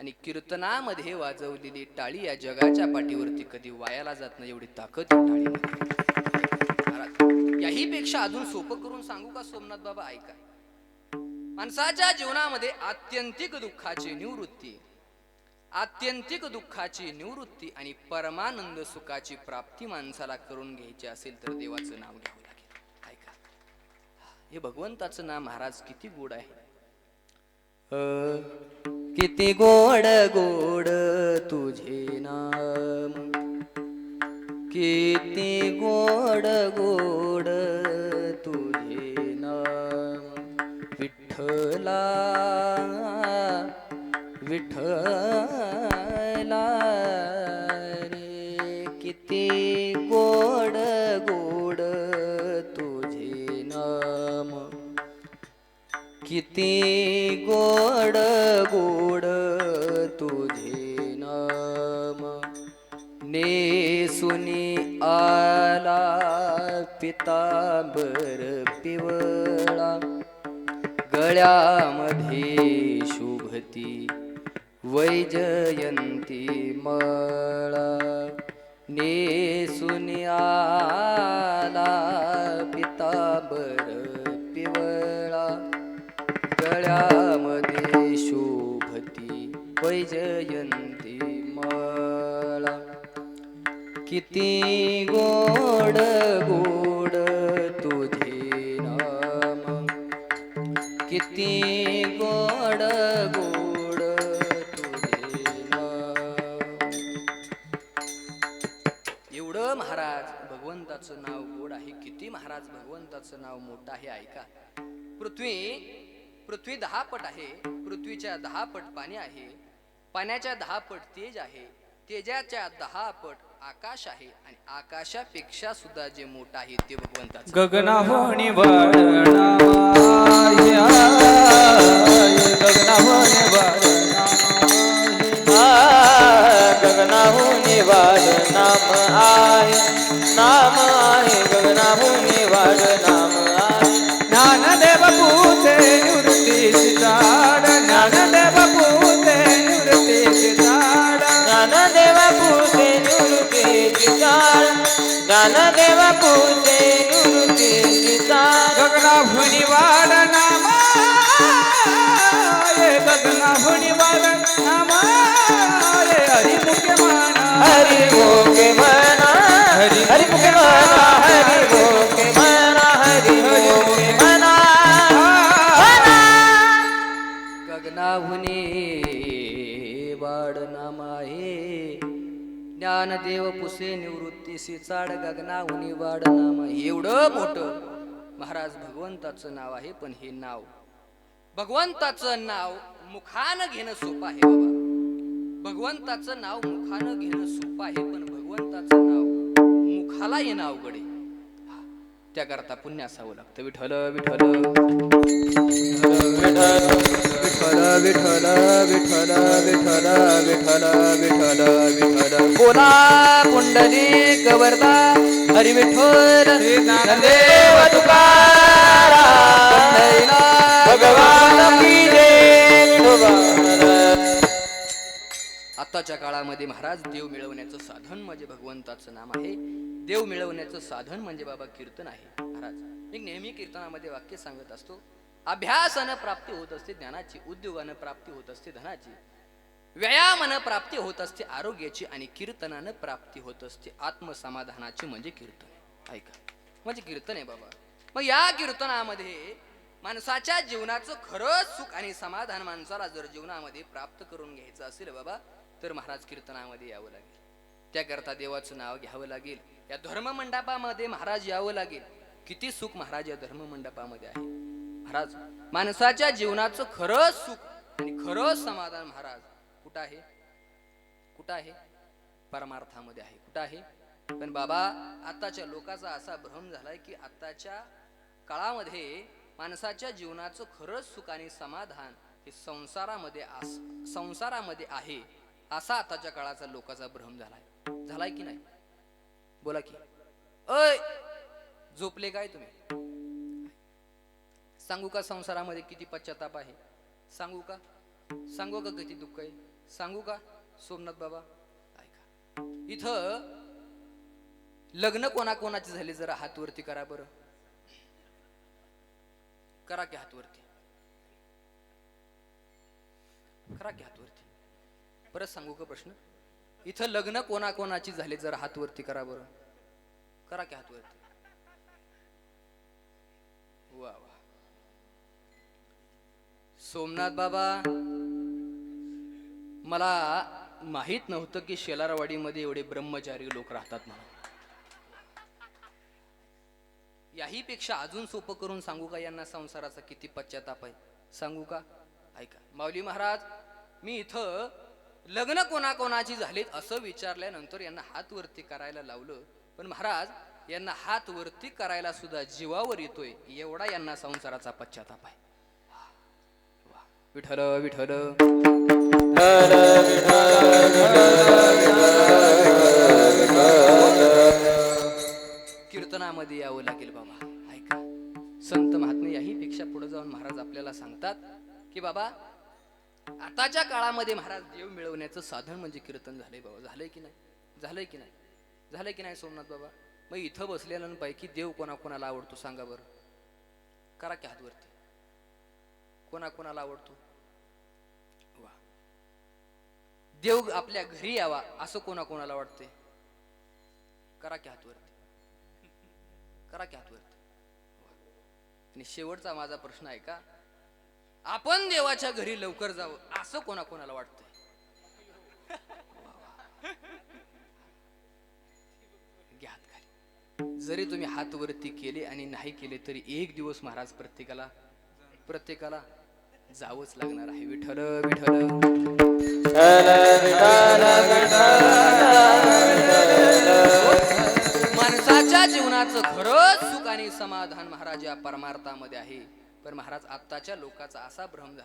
आणि कीर्तनामध्ये वाजवलेली टाळी या जगाच्या पाठीवरती कधी वायाला जात नाही. एवढी ताकद या टाळीमध्ये. याही पेक्षा अजून सोपं करून सांगू का सोमनाथ बाबा ऐका. माणसाच्या जीवनामध्ये आत्यंतिक दुःखाची निवृत्ती आणि परमानंद सुखाची प्राप्ती माणसाला करून घ्यायची असेल तर देवाचं नाव घ्यावं लागेल. ऐका, हे भगवंताचं नाम महाराज किती गोड आहे. किती गोड गोड तुझे नाम, किती गोड गोड तुझे नाम. विठ्ठला विठ्ठला रे, किती गोड गोड तुझे नाम, किती गोड गोड तुझे नाम. नेसुनी आला पितांबर पिवळा, गळ्यामध्ये शुभती वैजयंती माळा. नेसुनी आला पितांबर पिवळा, गळ्यामध्ये शोभती वैजयंती माळा. किती गोड गोड तुझे नाम, किती गोड गोड तुझे नाम. एवढं महाराज भगवंताचं नाव गोड आहे. किती महाराज भगवंताचं नाव मोठं आहे. ऐका, पृथ्वी 10 पट आहे. पृथ्वीच्या 10 पट पाणी आहे. पाण्याच्या 10 पट तेज आहे. तेजाच्या 10 पट आकाश आहे. आणि आकाशापेक्षा सुद्धा जे मोठं आहे ते भगवंताचं. गगनाहोनी वाढणामाय, गगनाहोनी वाढणामाय, गगनाहुनी वाढ नाम आहे, नाम आहे गगनाहुनी वाढ नाम आहे. ज्ञानदेव पूते निवृत्तीची झाड, ज्ञानदेव पूते निवृत्तीची झाड, ज्ञानदेव पूजे निवृत्तीची झाड, ज्ञानदेव पूजे निवृत्तीची झाड. गगनाहुनी वाढ नामाय, गगनाहुनी वाढ नामाय. हरी मुखे म्हणा, हरी मोके म्हणा, हरी मुखे म्हणा, हरी मोके म्हणा, हरी मोके म्हणा. गगनाहुनी वाढ नाम आहे, ज्ञानदेव पुसे निवृत्तीसी चाड. गगनाहुनी वाढ नाम आहे. एवढं मोठं महाराज भगवंताचं नाव आहे. पण हे नाव, भगवंताचं नाव मुखानं घेणं सोपं आहे बाबा. भगवंताचं नाव मुखानं घेणं सोपं आहे, पण भगवंताचं नाव मुखाला येणं अवघड आहे. त्याकरता पुण्य असावं लागतं. विठ्ठल विठ्ठल विठ्ठल विठ्ठल विठ्ठल विठ्ठल विठ्ठल विठ्ठल विठ्ठल बोला पुंडलिक वरदा हरी विठ्ठल देव तुकाराम भगवान की जय. आताच्या काळामध्ये महाराज देव मिळवण्याचं साधन म्हणजे भगवंताचं नाम आहे. देव मिळवण्याचं साधन म्हणजे बाबा कीर्तन आहे. महाराज मी नेहमी कीर्तनामध्ये वाक्य सांगत असतो. अभ्यासानं प्राप्ती होत असते ज्ञानाची, उद्योगानं प्राप्ती होत असते धनाची, व्यायामानं प्राप्ती होत असते आरोग्याची, आणि कीर्तनानं प्राप्ती होत असते आत्मसमाधानाची. म्हणजे कीर्तन ऐका, म्हणजे कीर्तन आहे बाबा. मग या कीर्तनामध्ये माणसाच्या जीवनाचं खरं सुख आणि समाधान माणसाला जर जीवनामध्ये प्राप्त करून घ्यायचं असेल बाबा, तर महाराज कीर्तनामध्ये यावं लागेल. त्याकरता देवाचं नाव घ्यावं लागेल. या धर्ममंडपामध्ये महाराज यावं लागेल. किती सुख महाराज या धर्ममंडपामध्ये आहे. महाराज माणसाच्या जीवनाचं खरं सुख आणि खरं समाधान महाराज कुठं आहे? कुठं आहे? परमार्थामध्ये आहे. कुठं आहे? पण बाबा आताच्या लोकांचा असा भ्रम झालाय की आताच्या काळामध्ये माणसाच्या जीवनाचं खरं सुख आणि समाधान हे संसारामध्ये आहे, असा आताच्या काळाचा लोकांचा भ्रम झालाय की नाही? बोला की. अय झोपले काय तुम्ही? सांगू का संसारामध्ये किती पश्चाताप आहे? सांगू का? सांगू का किती दुःख आहे? सांगू का सोमनाथ बाबा? ऐका, इथं लग्न कोणाकोणाचे झाले जरा हात वरती करा बरं. करा की हात वरती, करा की हात वरती. परत सांगू का प्रश्न? इथं लग्न कोणाकोणाची झाले जरा हात वरती करा बरं. करा की हात वरती. वा वा. सोमनाथ बाबा, मला माहित नव्हतं की शेलारवाडीमध्ये एवढे ब्रह्मचारी लोक राहतात म्हणून. याही पेक्षा अजून सोपं करून सांगू का यांना संसाराचा किती पश्चाताप आहे? सांगू का? ऐका. माऊली महाराज, मी इथं लग्न कोणाकोणाची झालीत असं विचारल्यानंतर यांना हात वरती करायला लावलं, पण महाराज यांना हात वरती करायला सुद्धा जीवावर येतोय एवढा यांना संसाराचा पश्चाताप आहे. विठ्ठल विठ्ठल कीर्तनामध्ये यावं लागेल बाबा. ऐका, संत महात्मे याही पेक्षा पुढे जाऊन महाराज आपल्याला सांगतात की बाबा आताच्या काळामध्ये महाराज देव मिळवण्याचं साधन म्हणजे कीर्तन झालंय बाबा. झालंय की नाही? झालंय की नाही? झालंय की नाही सोमनाथ बाबा? मग इथं बसलेल्यांपैकी देव कोणाकोणाला आवडतो सांगा बरं. करा की हात वरती. कोणाकोणाला आवडतो? वा. देव आपल्या घरी यावा असं कोणाकोणाला वाटते? करा की हात वरती. करा की हात वरती. आणि शेवटचा माझा प्रश्न आहे का, आपण देवाच्या घरी लवकर जावं असं कोणाकोणाला वाटतंय? घ्या हात खाली. जरी तुम्ही हात वरती केले आणि नाही केले तरी एक दिवस महाराज प्रत्येकाला जावंच लागणार आहे. विठ्ठल विठ्ठल माणसाच्या जीवनाचं खरंच सुख आणि समाधान महाराज या परमार्थामध्ये आहे. पण महाराज आत्ताच्या लोकांचा असा भ्रम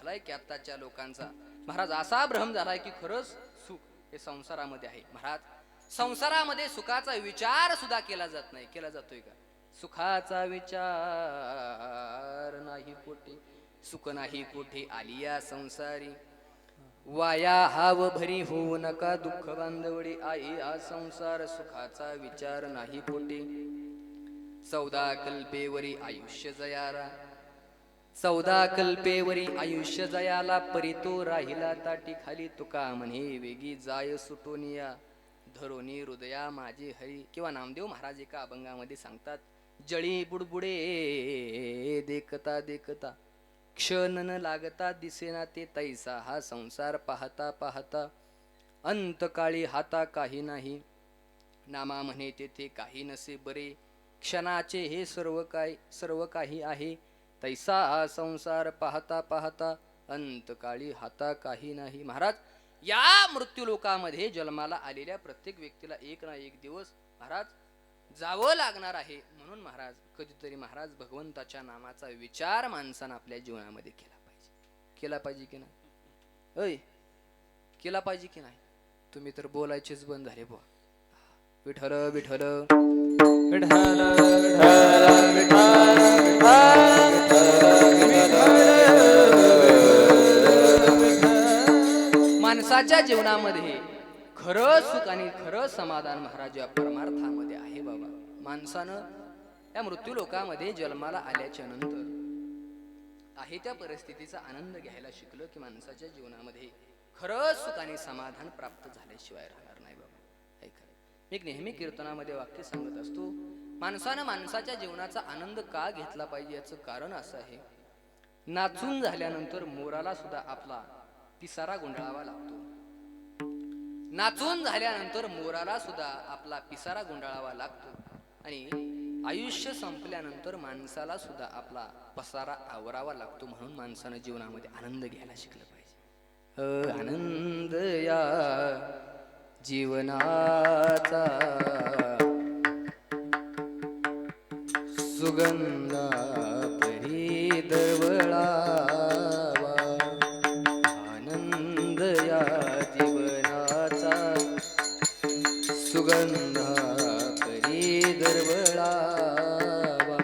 झालाय की खरंच सुख हे संसारामध्ये आहे. महाराज संसारामध्ये सुखाचा विचार सुद्धा केला जात नाही. केला जातोय का? सुखाचा विचार नाही पोटी, सुख नाही कोठे आलिया संसारी. वाया हाव भरी होऊ नका दुःख बांधवडी आई हा संसार सुखाचा विचार नाही पोटी. 14 कल्पेवरी आयुष्य जयाला, 14 कल्पेवरी आयुष्य जयाला, परितो राहिला ताटी खाली. तुका म्हणे वेगी जाय सुटोनिया, धरोनी हृदया माझे हरी. किंवा नामदेव महाराज एका अभंगामध्ये सांगतात, जळी बुडबुडे देखता देखता, क्षण न लागता दिसेना ते तैसा हा संसार. पाहता पाहता अंतकाळी हाता काही नाही, नामा म्हणे तेथे काही नसे बरे. क्षणाचे हे सर्व काही आहे, तैसा हा संसार. पाहता पाहता अंतकाळी हाता काही नाही. महाराज या मृत्यू लोकामध्ये जन्माला आलेल्या प्रत्येक व्यक्तीला एक ना एक दिवस महाराज जावं लागणार आहे. म्हणून महाराज कधीतरी महाराज भगवंताच्या नामाचा विचार माणसानं आपल्या जीवनामध्ये केला पाहिजे. केला पाहिजे की नाही? ऐ केला पाहिजे की नाही? तुम्ही तर बोलायचेच बंद झाले बुवा. विठ्ठल विठ्ठल विठ्ठल विठ्ठल विठ्ठल. माणसाच्या जीवनामध्ये खरं सुख आणि खरं समाधान महाराज या परमार्थामध्ये आहे बाबा. माणसानं या मृत्यू लोकामध्ये जन्माला आल्याच्या नंतर आहे त्या परिस्थितीचा आनंद घ्यायला शिकलं की माणसाच्या जीवनामध्ये खरं सुख आणि समाधान प्राप्त झाल्याशिवाय राहणार नाही बाबा. ऐका, मी एक नेहमी कीर्तनामध्ये वाक्य सांगत असतो, माणसानं माणसाच्या जीवनाचा आनंद का घेतला पाहिजे याचं कारण असं आहे, नाचून झाल्यानंतर मोराला सुद्धा आपला पिसारा गुंडाळावा लागतो. नाचून झाल्यानंतर मोराला सुद्धा आपला पिसारा गुंडाळावा लागतो आणि आयुष्य संपल्यानंतर माणसाला सुद्धा आपला पसारा आवरावा लागतो. म्हणून माणसानं जीवनामध्ये आनंद घ्यायला शिकलं पाहिजे. आनंद या जीवनाचा सुगंधा परी दरवळावा. आनंद या जीवनाचा सुगंधा परी दरवळावा.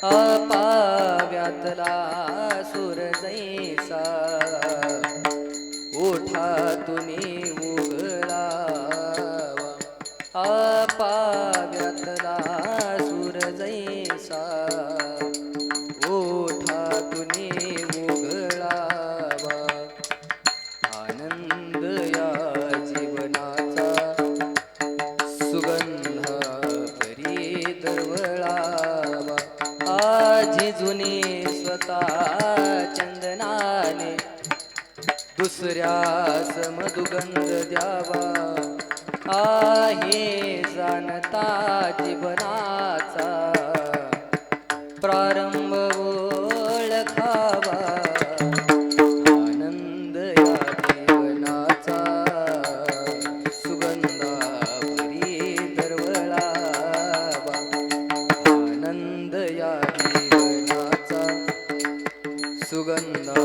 आपाव्यातला सुर जैसा ओठातून उघळावा. आपाव्यातला सुर जैसा ओठातून उघळावा. आनंद या जीवनाचा सुगंधा परी दरवळावा. आजी जुनी स्वतः चंदनाने दुसऱ्यास मधुगंध द्यावा. आहे जाणता जीवनाचा प्रारंभ ओळखावा. आनंद या जीवनाचा सुगंधा परी दरवळावा. आनंद या जीवनाचा सुगंधा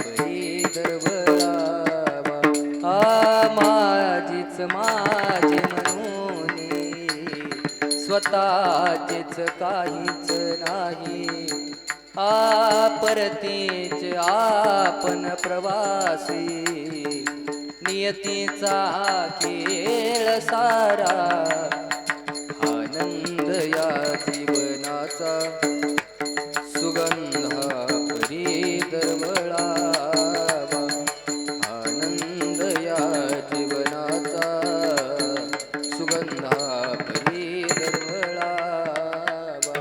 परी दरवळावा. माझीच माझे म्हणून स्वतःचेच काहीच नाही. परतेच आपण प्रवासी नियतीचा खेळ सारा. आनंद या जीवनाचा सुगंधा परी दरवळावा. आनंद या जीवनाचा सुगंधा परी दरवळावा.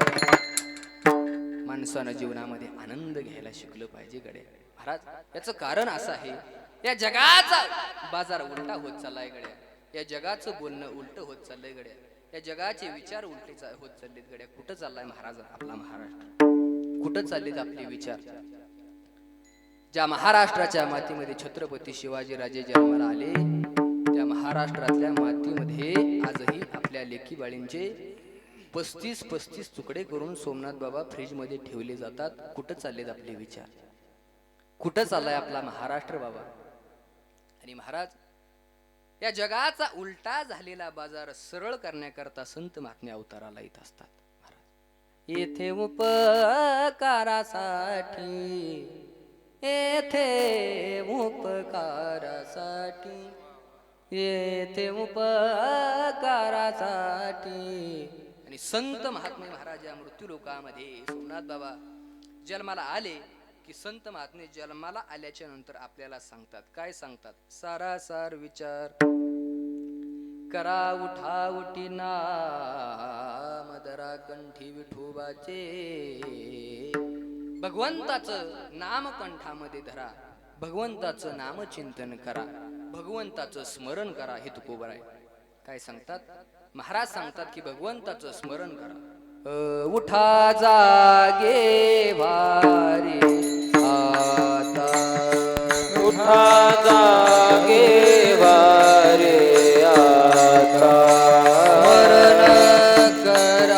माणसानं जीवनामध्ये आनंद घ्यायला शिकलं पाहिजे गड्या. महाराज याचं कारण असं आहे, या जगाचा बाजार उलटा होत चाललाय गड्या. या जगाचं बोलणं उलट होत चाललंय गड्या. या जगाचे विचार उलटे होत चाललेत गड्या. कुठं चाललाय महाराज आपला महाराष्ट्र? कुठं चाललेत आपले विचार? ज्या महाराष्ट्राच्या मातीमध्ये छत्रपती शिवाजीराजे जन्माला आले, त्या महाराष्ट्रातल्या मातीमध्ये आजही आपल्या लेकी बाळींचे 35 तुकडे करून सोमनाथ बाबा फ्रीज मध्ये ठेवले जातात. कुठं चाललेत आपले विचार? कुठं चाललाय आपला महाराष्ट्र बाबा? आणि महाराज या जगाचा उलटा झालेला बाजार सरळ करण्याकरता संत महात्मे अवताराला येत असतात. महाराज येथे उपकारासाठी, येथे उपकारासाठी, येथे उपकारासाठी. आणि संत महात्मे महाराज या मृत्यू लोकामध्ये सोमनाथ बाबा जन्माला आले की संत महात्मे जन्माला आल्याच्या नंतर आपल्याला सांगतात. काय सांगतात? सारासार विचार करा उठा उठी नाम धरा कंठी विठोबाचे. भगवंताचं नाम कंठामध्ये धरा, भगवंताचं नाम चिंतन करा, भगवंताचं स्मरण करा. हे तुकोबर आहे. काय सांगतात महाराज? सांगतात की भगवंताचं स्मरण करा. उठा जागे वारे आता, उठा जागे वारे आता. स्मरण करा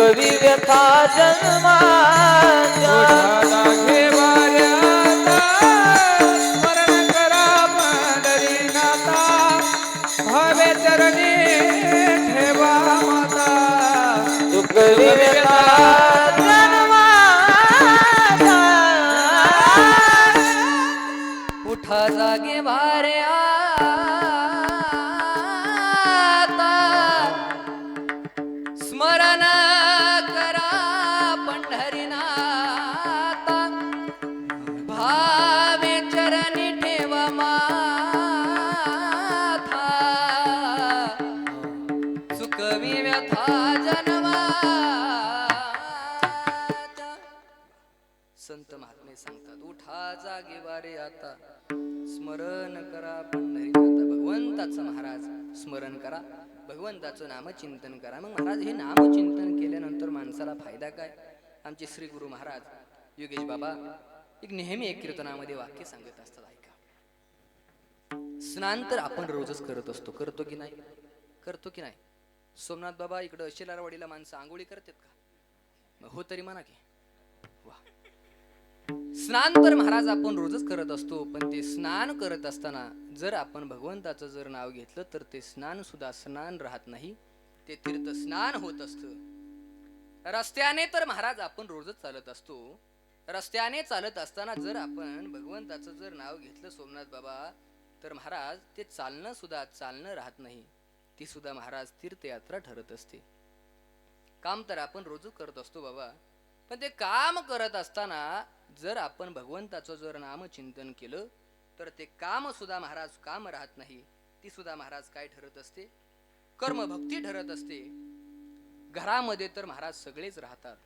सुखवी व्यथा जन्माच्या उठाता घेवाऱ्याचा स्मरण करा पंढरीनाथा भावे चरणी ठेवा माता सुखवी व्यथा जन्माच्या उठा जागे भारे आता स्मरण करा पंढरीनाथा भावे चरणी ठेवा माथा सुखवी व्यथा जन्माच्या संत महात्मे सांगतात उठा जागे वारे आता स्मरण करा पंढरीनाथा भगवंताचं महाराज स्मरण करा भगवंताचं नामचिंतन करा मग महाराज हे नामचिंतन केल्यानंतर माणसाला फायदा काय आमचे श्री गुरु महाराज योगेश बाबा नेहमी एक कीर्तनामध्ये वाक्य सांगत असतात ऐका स्नान तर आपण रोजच करत असतो करतो की नाही सोमनाथ बाबा इकडं शेलारवाडीला माणसं आंघोळी करतात का मग हो तरी म्हणा की वा स्नान तर महाराज आपण रोजच करत असतो पण ते स्नान करत असताना जर आपण भगवंताचं जर नाव घेतलं तर ते स्नान सुद्धा स्नान राहत नाही ते तीर्थ स्नान होत असतं रस्त्याने तर महाराज आपण रोजच चालत असतो रस्त्याने चालत असताना जर आपण भगवंताचं जर नाव घेतलं सोमनाथ बाबा तर महाराज ते चालणं सुद्धा चालणं राहत नाही ती सुद्धा महाराज तीर्थयात्रा ठरत असते काम तर आपण रोजच करत असतो बाबा पण ते काम करत असताना जर आपण भगवंताचं जर नामचिंतन केलं तर ते काम सुद्धा महाराज काम राहत नाही ती सुद्धा महाराज काय ठरत असते कर्मभक्ती ठरत असते घरामध्ये तर महाराज सगळेच राहतात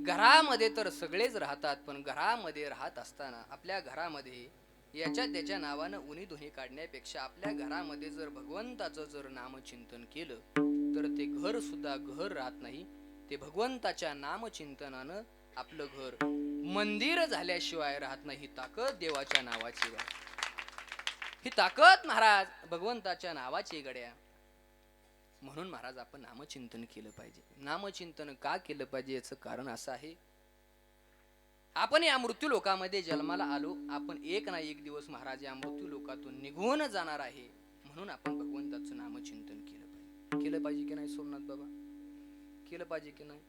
घरामध्ये तर सगळेच राहतात पण घरामध्ये राहत असताना आपल्या घरामध्ये याच्या त्याच्या नावानं उनी धुनी काढण्यापेक्षा आपल्या घरामध्ये जर भगवंताचं जर नामचिंतन केलं तर ते घर सुद्धा घर राहत नाही ते भगवंताच्या नामचिंतनानं आपलं घर मंदिर झाल्याशिवाय राहत नाही ही ताकद देवाच्या नावाची ही ताकद महाराज भगवंताच्या नावाची गड्या म्हणून महाराज आपण नामचिंतन केलं पाहिजे नामचिंतन का केलं पाहिजे याचं कारण असं आहे आपण या मृत्यू लोकामध्ये जन्माला आलो आपण एक ना एक दिवस महाराज या मृत्यू लोकातून निघून जाणार आहे म्हणून आपण भगवंताचं नामचिंतन केलं पाहिजे की नाही सोमनाथ बाबा केलं पाहिजे की नाही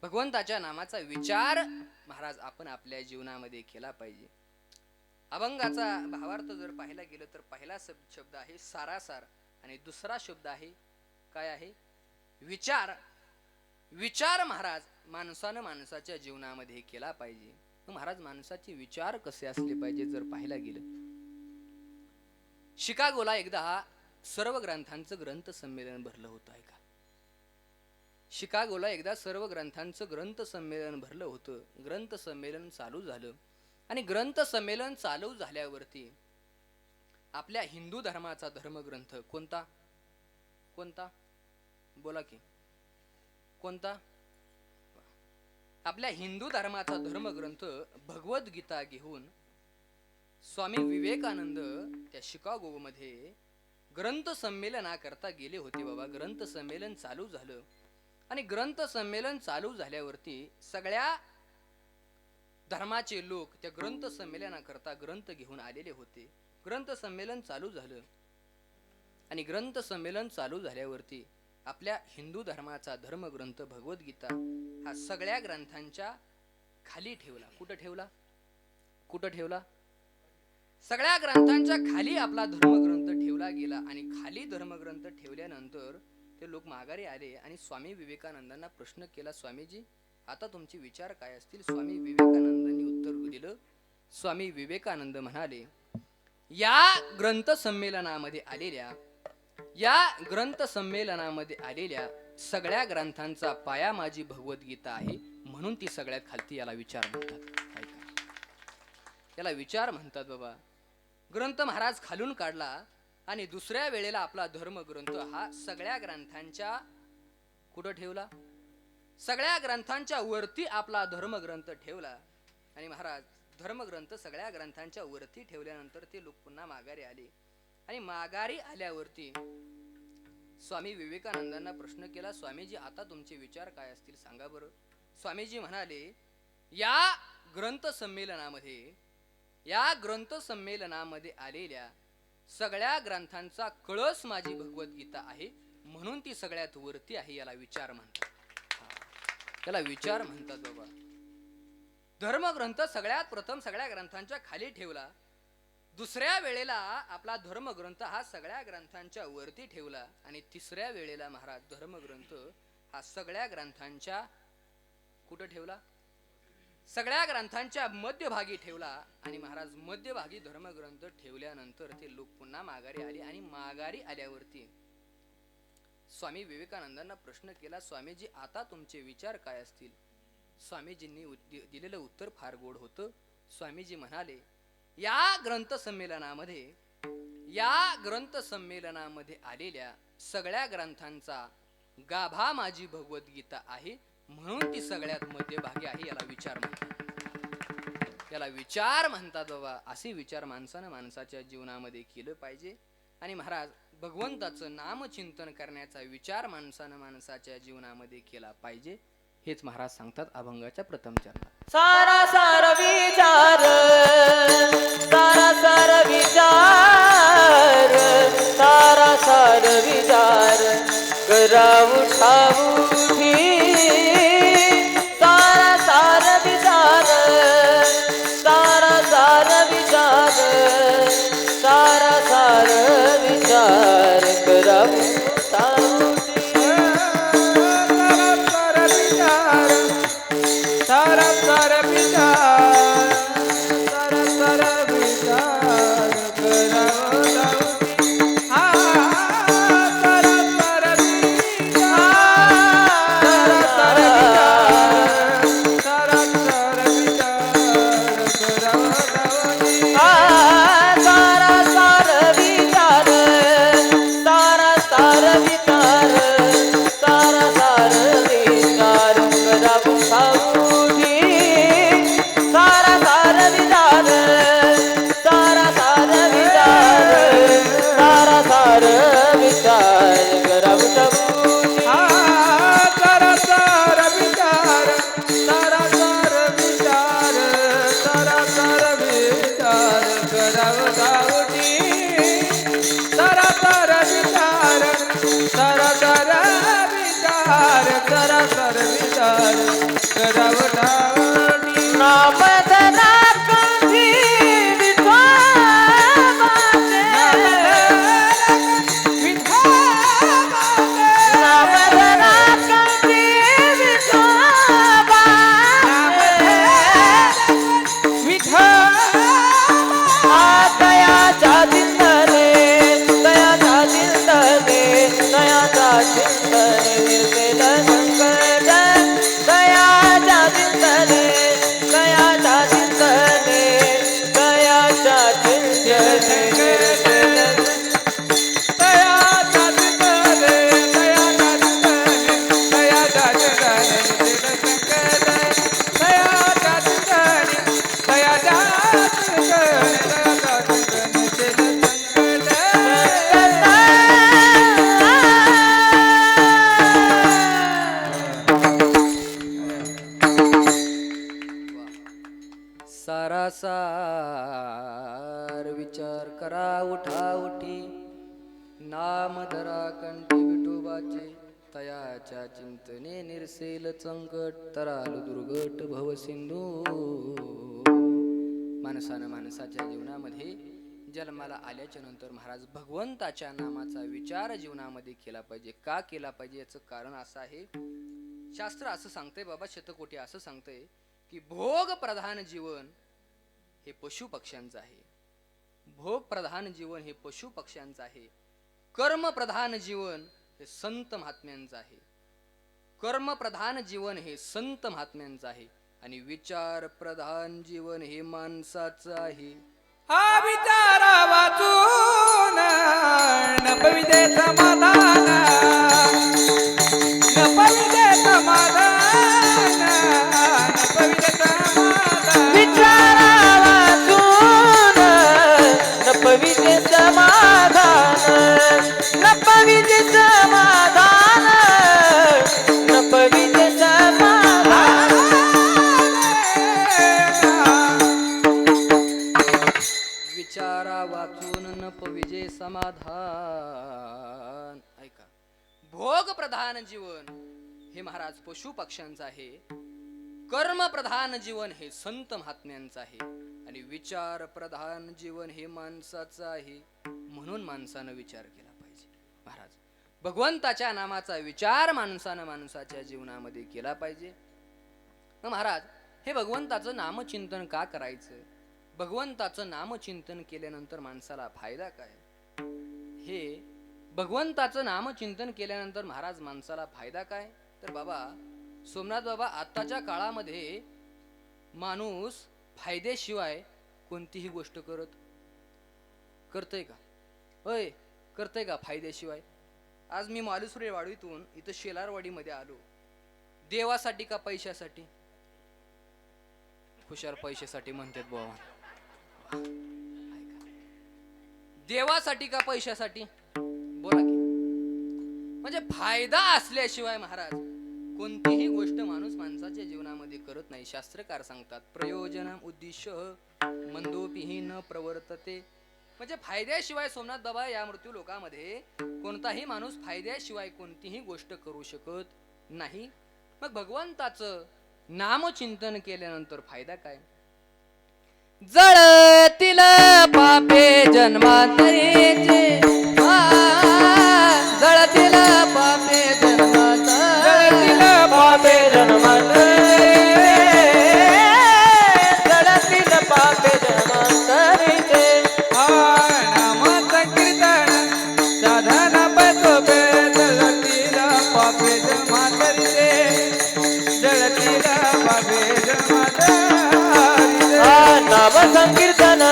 भगवंताच्या नामाचा विचार महाराज आपण आपल्या जीवनामध्ये केला पाहिजे अभंगाचा भावार्थ जर पाहायला गेलं तर पहिला शब्द आहे सारासार आणि दुसरा शब्द आहे काय आहे विचार विचार महाराज माणसानं माणसाच्या जीवनामध्ये केला पाहिजे महाराज माणसाचे विचार कसे असले पाहिजे जर पाहायला गेलं शिकागोला एकदा सर्व ग्रंथांचं ग्रंथ संमेलन भरलं होतं आहे का शिकागोला एकदा सर्व ग्रंथांचं ग्रंथ संमेलन भरलं होतं ग्रंथ संमेलन चालू झालं आणि ग्रंथ संमेलन चालू झाल्यावरती आपल्या हिंदू धर्माचा धर्मग्रंथ कोणता कोणता बोला की कोणता आपल्या हिंदू धर्माचा धर्मग्रंथ भगवद्गीता घेऊन स्वामी विवेकानंद त्या शिकागो मध्ये ग्रंथ संमेलनाकरता गेले होते बाबा ग्रंथ संमेलन चालू झालं आणि ग्रंथ संमेलन चालू झाल्यावरती सगळ्या धर्माचे लोक त्या ग्रंथ संमेलनाकरता ग्रंथ घेऊन आलेले होते ग्रंथ संमेलन चालू झालं आणि ग्रंथ संमेलन चालू झाल्यावरती आपल्या हिंदू धर्माचा धर्मग्रंथ भगवद्गीता हा सगळ्या ग्रंथांच्या खाली ठेवला कुठं ठेवला सगळ्या ग्रंथांच्या खाली आपला धर्मग्रंथ ठेवला गेला आणि खाली धर्मग्रंथ ठेवल्यानंतर ते लोक माघारी आले आणि स्वामी विवेकानंदांना प्रश्न केला स्वामीजी आता तुमचे विचार काय असतील स्वामी विवेकानंदांनी उत्तर दिलं स्वामी विवेकानंद म्हणाले या ग्रंथ संमेलनामध्ये आलेल्या सगळ्या ग्रंथांचा पाया माझी भगवद्गीता आहे म्हणून ती सगळ्यात खालती याला विचार म्हणतात याला विचार म्हणतात बाबा ग्रंथ महाराज खालून काढला आणि दुसऱ्या वेळेला आपला धर्मग्रंथ हा सगळ्या ग्रंथांच्या कुठं ठेवला सगळ्या ग्रंथांच्या वरती आपला धर्मग्रंथ ठेवला आणि महाराज धर्मग्रंथ सगळ्या ग्रंथांच्या वरती ठेवल्यानंतर ते लोक पुन्हा माघारी आले आणि माघारी आल्यावरती स्वामी विवेकानंदांना प्रश्न केला, स्वामीजी आता तुमचे विचार काय असतील सांगा बरं. स्वामीजी म्हणाले, या ग्रंथ संमेलनामध्ये आलेल्या सगळ्या ग्रंथांचा कळस माझी भगवद्गीता आहे, म्हणून ती सगळ्यात वरती आहे. याला विचार म्हणतात. याला विचार म्हणतात बाबा. धर्मग्रंथ सगळ्यात प्रथम सगळ्या ग्रंथांच्या खाली ठेवला, दुसऱ्या वेळेला आपला धर्मग्रंथ हा सगळ्या ग्रंथांच्या वरती ठेवला, आणि तिसऱ्या वेळेला महाराज धर्मग्रंथ हा सगळ्या ग्रंथांच्या कुठं ठेवला? सगळ्या ग्रंथांच्या मध्यभागी ठेवला. आणि महाराज मध्यभागी धर्मग्रंथ ठेवल्यानंतर ते लोक पुन्हा माघारी आले, आणि माघारी आल्यावरती स्वामी विवेकानंदांना प्रश्न केला, स्वामीजी आता तुमचे विचार काय असतील? स्वामीजींनी दिलेलं उत्तर फार गोड होतं. स्वामीजी म्हणाले, या ग्रंथ संमेलनामध्ये आलेल्या सगळ्या ग्रंथांचा गाभा माझी भगवद्गीता आहे, म्हणून ती सगळ्यात मध्यभागी आहे. याला विचार म्हणतात. याला विचार म्हणतात बाबा. असे विचार माणसानं माणसाच्या जीवनामध्ये केलं पाहिजे. आणि महाराज भगवंताचं नामचिंतन करण्याचा विचार माणसानं माणसाच्या जीवनामध्ये केला पाहिजे. हेच महाराज सांगतात अभंगाच्या प्रथम चरणात. सारा सार विचार, सारा सार विचार, सारा सार विचार करा उठाऊठी. सारा सार विचार, सारा सार विचार, सारा सार विचार करा उठाऊठी. सारा सारा विचार, सारा सारा विचार करावं लावती. हा सारा सारा विचार, सारा सारा विचार, सारा सारा विचार करावं लावती. सारा सार विचार, सारा सार विचार, सारा सार विचार करा उठाऊठी. सारा सार विचार, सारा सार विचार, सारा सार विचार करा उठाऊठी. हा सारा सारा विचार, सारा सारा विचार, सारा सारा विचार करावं लावती. सारा सारा विचार, सारा सारा विचार, सारा सारा विचार करावं लावती. नाम धरा कंठी विठोबाचे, नाम धरा कंठी विठोबाचे. दयाच्या चिंतने, दयाच्या चिंतने, दयाच्या चिंतने निर्मेल संकट. दयाच्या चिंतने, दयाच्या चिंतने, दयाच्या चिंतने निर्मेल दयाच्या चिंतने, दयाच्या चिंतने, दयाच्या चिंतने संकट. दयाच्या चिंतने, दयाच्या चिंतने, दयाच्या चिंतने सारा सार विचार करा उठाउठी. नाम धरा कंठी विठोबाचे, तयाच्या चिंतने निरसेल संकट. तराल दुर्गट भव सिंधू. माणसानं माणसाच्या जीवनामध्ये जन्माला आल्याच्या नंतर महाराज भगवंताच्या नामाचा विचार जीवनामध्ये केला पाहिजे. का केला पाहिजे याचं कारण असं आहे, शास्त्र असं सांगतंय बाबा, शतकोटी असं सांगतंय की भोग प्रधान जीवन हे पशु पक्ष्यांचं आहे. भोग प्रधान जीवन हे पशु पक्ष्यांचं आहे. कर्म प्रधान जीवन हे संत महात्म्यांचं आहे. कर्म प्रधान जीवन हे संत महात्म्यांचं आहे. आणि विचार प्रधान जीवन हे माणसाचं आहे. हा विचार वाचून नपविदे समाधान, नपविदे समाधान, नपविदे समाधान. विचार वाचून नपविते समाधान, नपविते समाधान. प्रधान जीवन हे महाराज पशु पक्ष्यांचं आहे, कर्म प्रधान जीवन हे संत महात्म्यांचं आहे, आणि विचार प्रधान जीवन हे माणसाचं आहे. म्हणून माणसानं विचार केला पाहिजे. महाराज भगवंताच्या नामाचा विचार माणसानं माणसाच्या जीवनामध्ये केला पाहिजे. महाराज हे भगवंताचं नामचिंतन का करायचं? भगवंताचं नामचिंतन केल्यानंतर माणसाला फायदा काय? हे भगवंताचं नामचिंतन केल्यानंतर महाराज माणसाला फायदा काय? तर बाबा सोमनाथ बाबा, आताच्या काळामध्ये माणूस फायद्याशिवाय कोणतीही गोष्ट करतय का? होय, करतय का फायद्याशिवाय? आज मी मालुसरे वाडीतून इथं शेलारवाडीमध्ये आलो. देवासाठी का पैशासाठी? हुशार पैशासाठी म्हणतात बाबा. देवासाठी का पैशासाठी? बोला की. म्हणजे फायदा असल्याशिवाय महाराज कोणतीही गोष्ट माणूस माणसाच्या जीवनामध्ये करत नाही. शास्त्रकार सांगतात प्रयोजन उद्दिष्ट मंदोपिही न प्रवर्तते. म्हणजे फायद्याशिवाय सोमनाथ बाबा या मृत्यू लोकामध्ये कोणताही माणूस फायद्याशिवाय कोणतीही गोष्ट करू शकत नाही. मग भगवंताचं नामचिंतन केल्यानंतर फायदा काय? जळतील पापे जन्मांतरीचे, जळतील पापे जळतील पापे जन्मांतरीचे, जळतील पापे जन्मांतरीचे. नाम संकीर्तन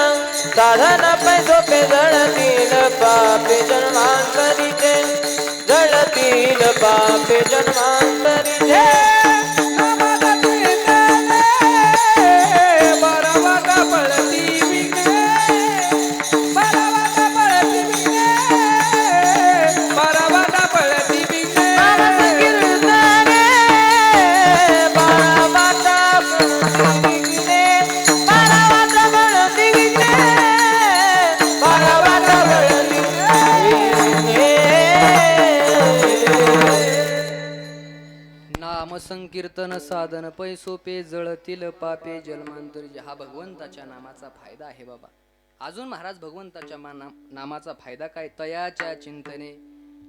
साधन पैसोपे, जळतील पापे जन्मांतरीचे, जळतील पापे जन्मांतरीचे. नाम संकीर्तन साधन पैसोपे, जळतील पापे जन्मांतरीचे, जळतील पापे जन्मांतरीचे. बारावाटा पळती विघ्ने, बारावाटा पळती विघ्ने, बारावाटा पळती विघ्ने. नाम संकीर्तन बारावाटा पळती विघ्ने, बारावाटा पळती विघ्ने, बारावाटा पळती विघ्ने. नाम संकीर्तन साधन पैसोपे, जळतील पापे जन्मांतरी. हा भगवंताच्या नामाचा फायदा आहे बाबा. अजून महाराज भगवंताच्या नामाचा फायदा काय? तयाच्या चिंतने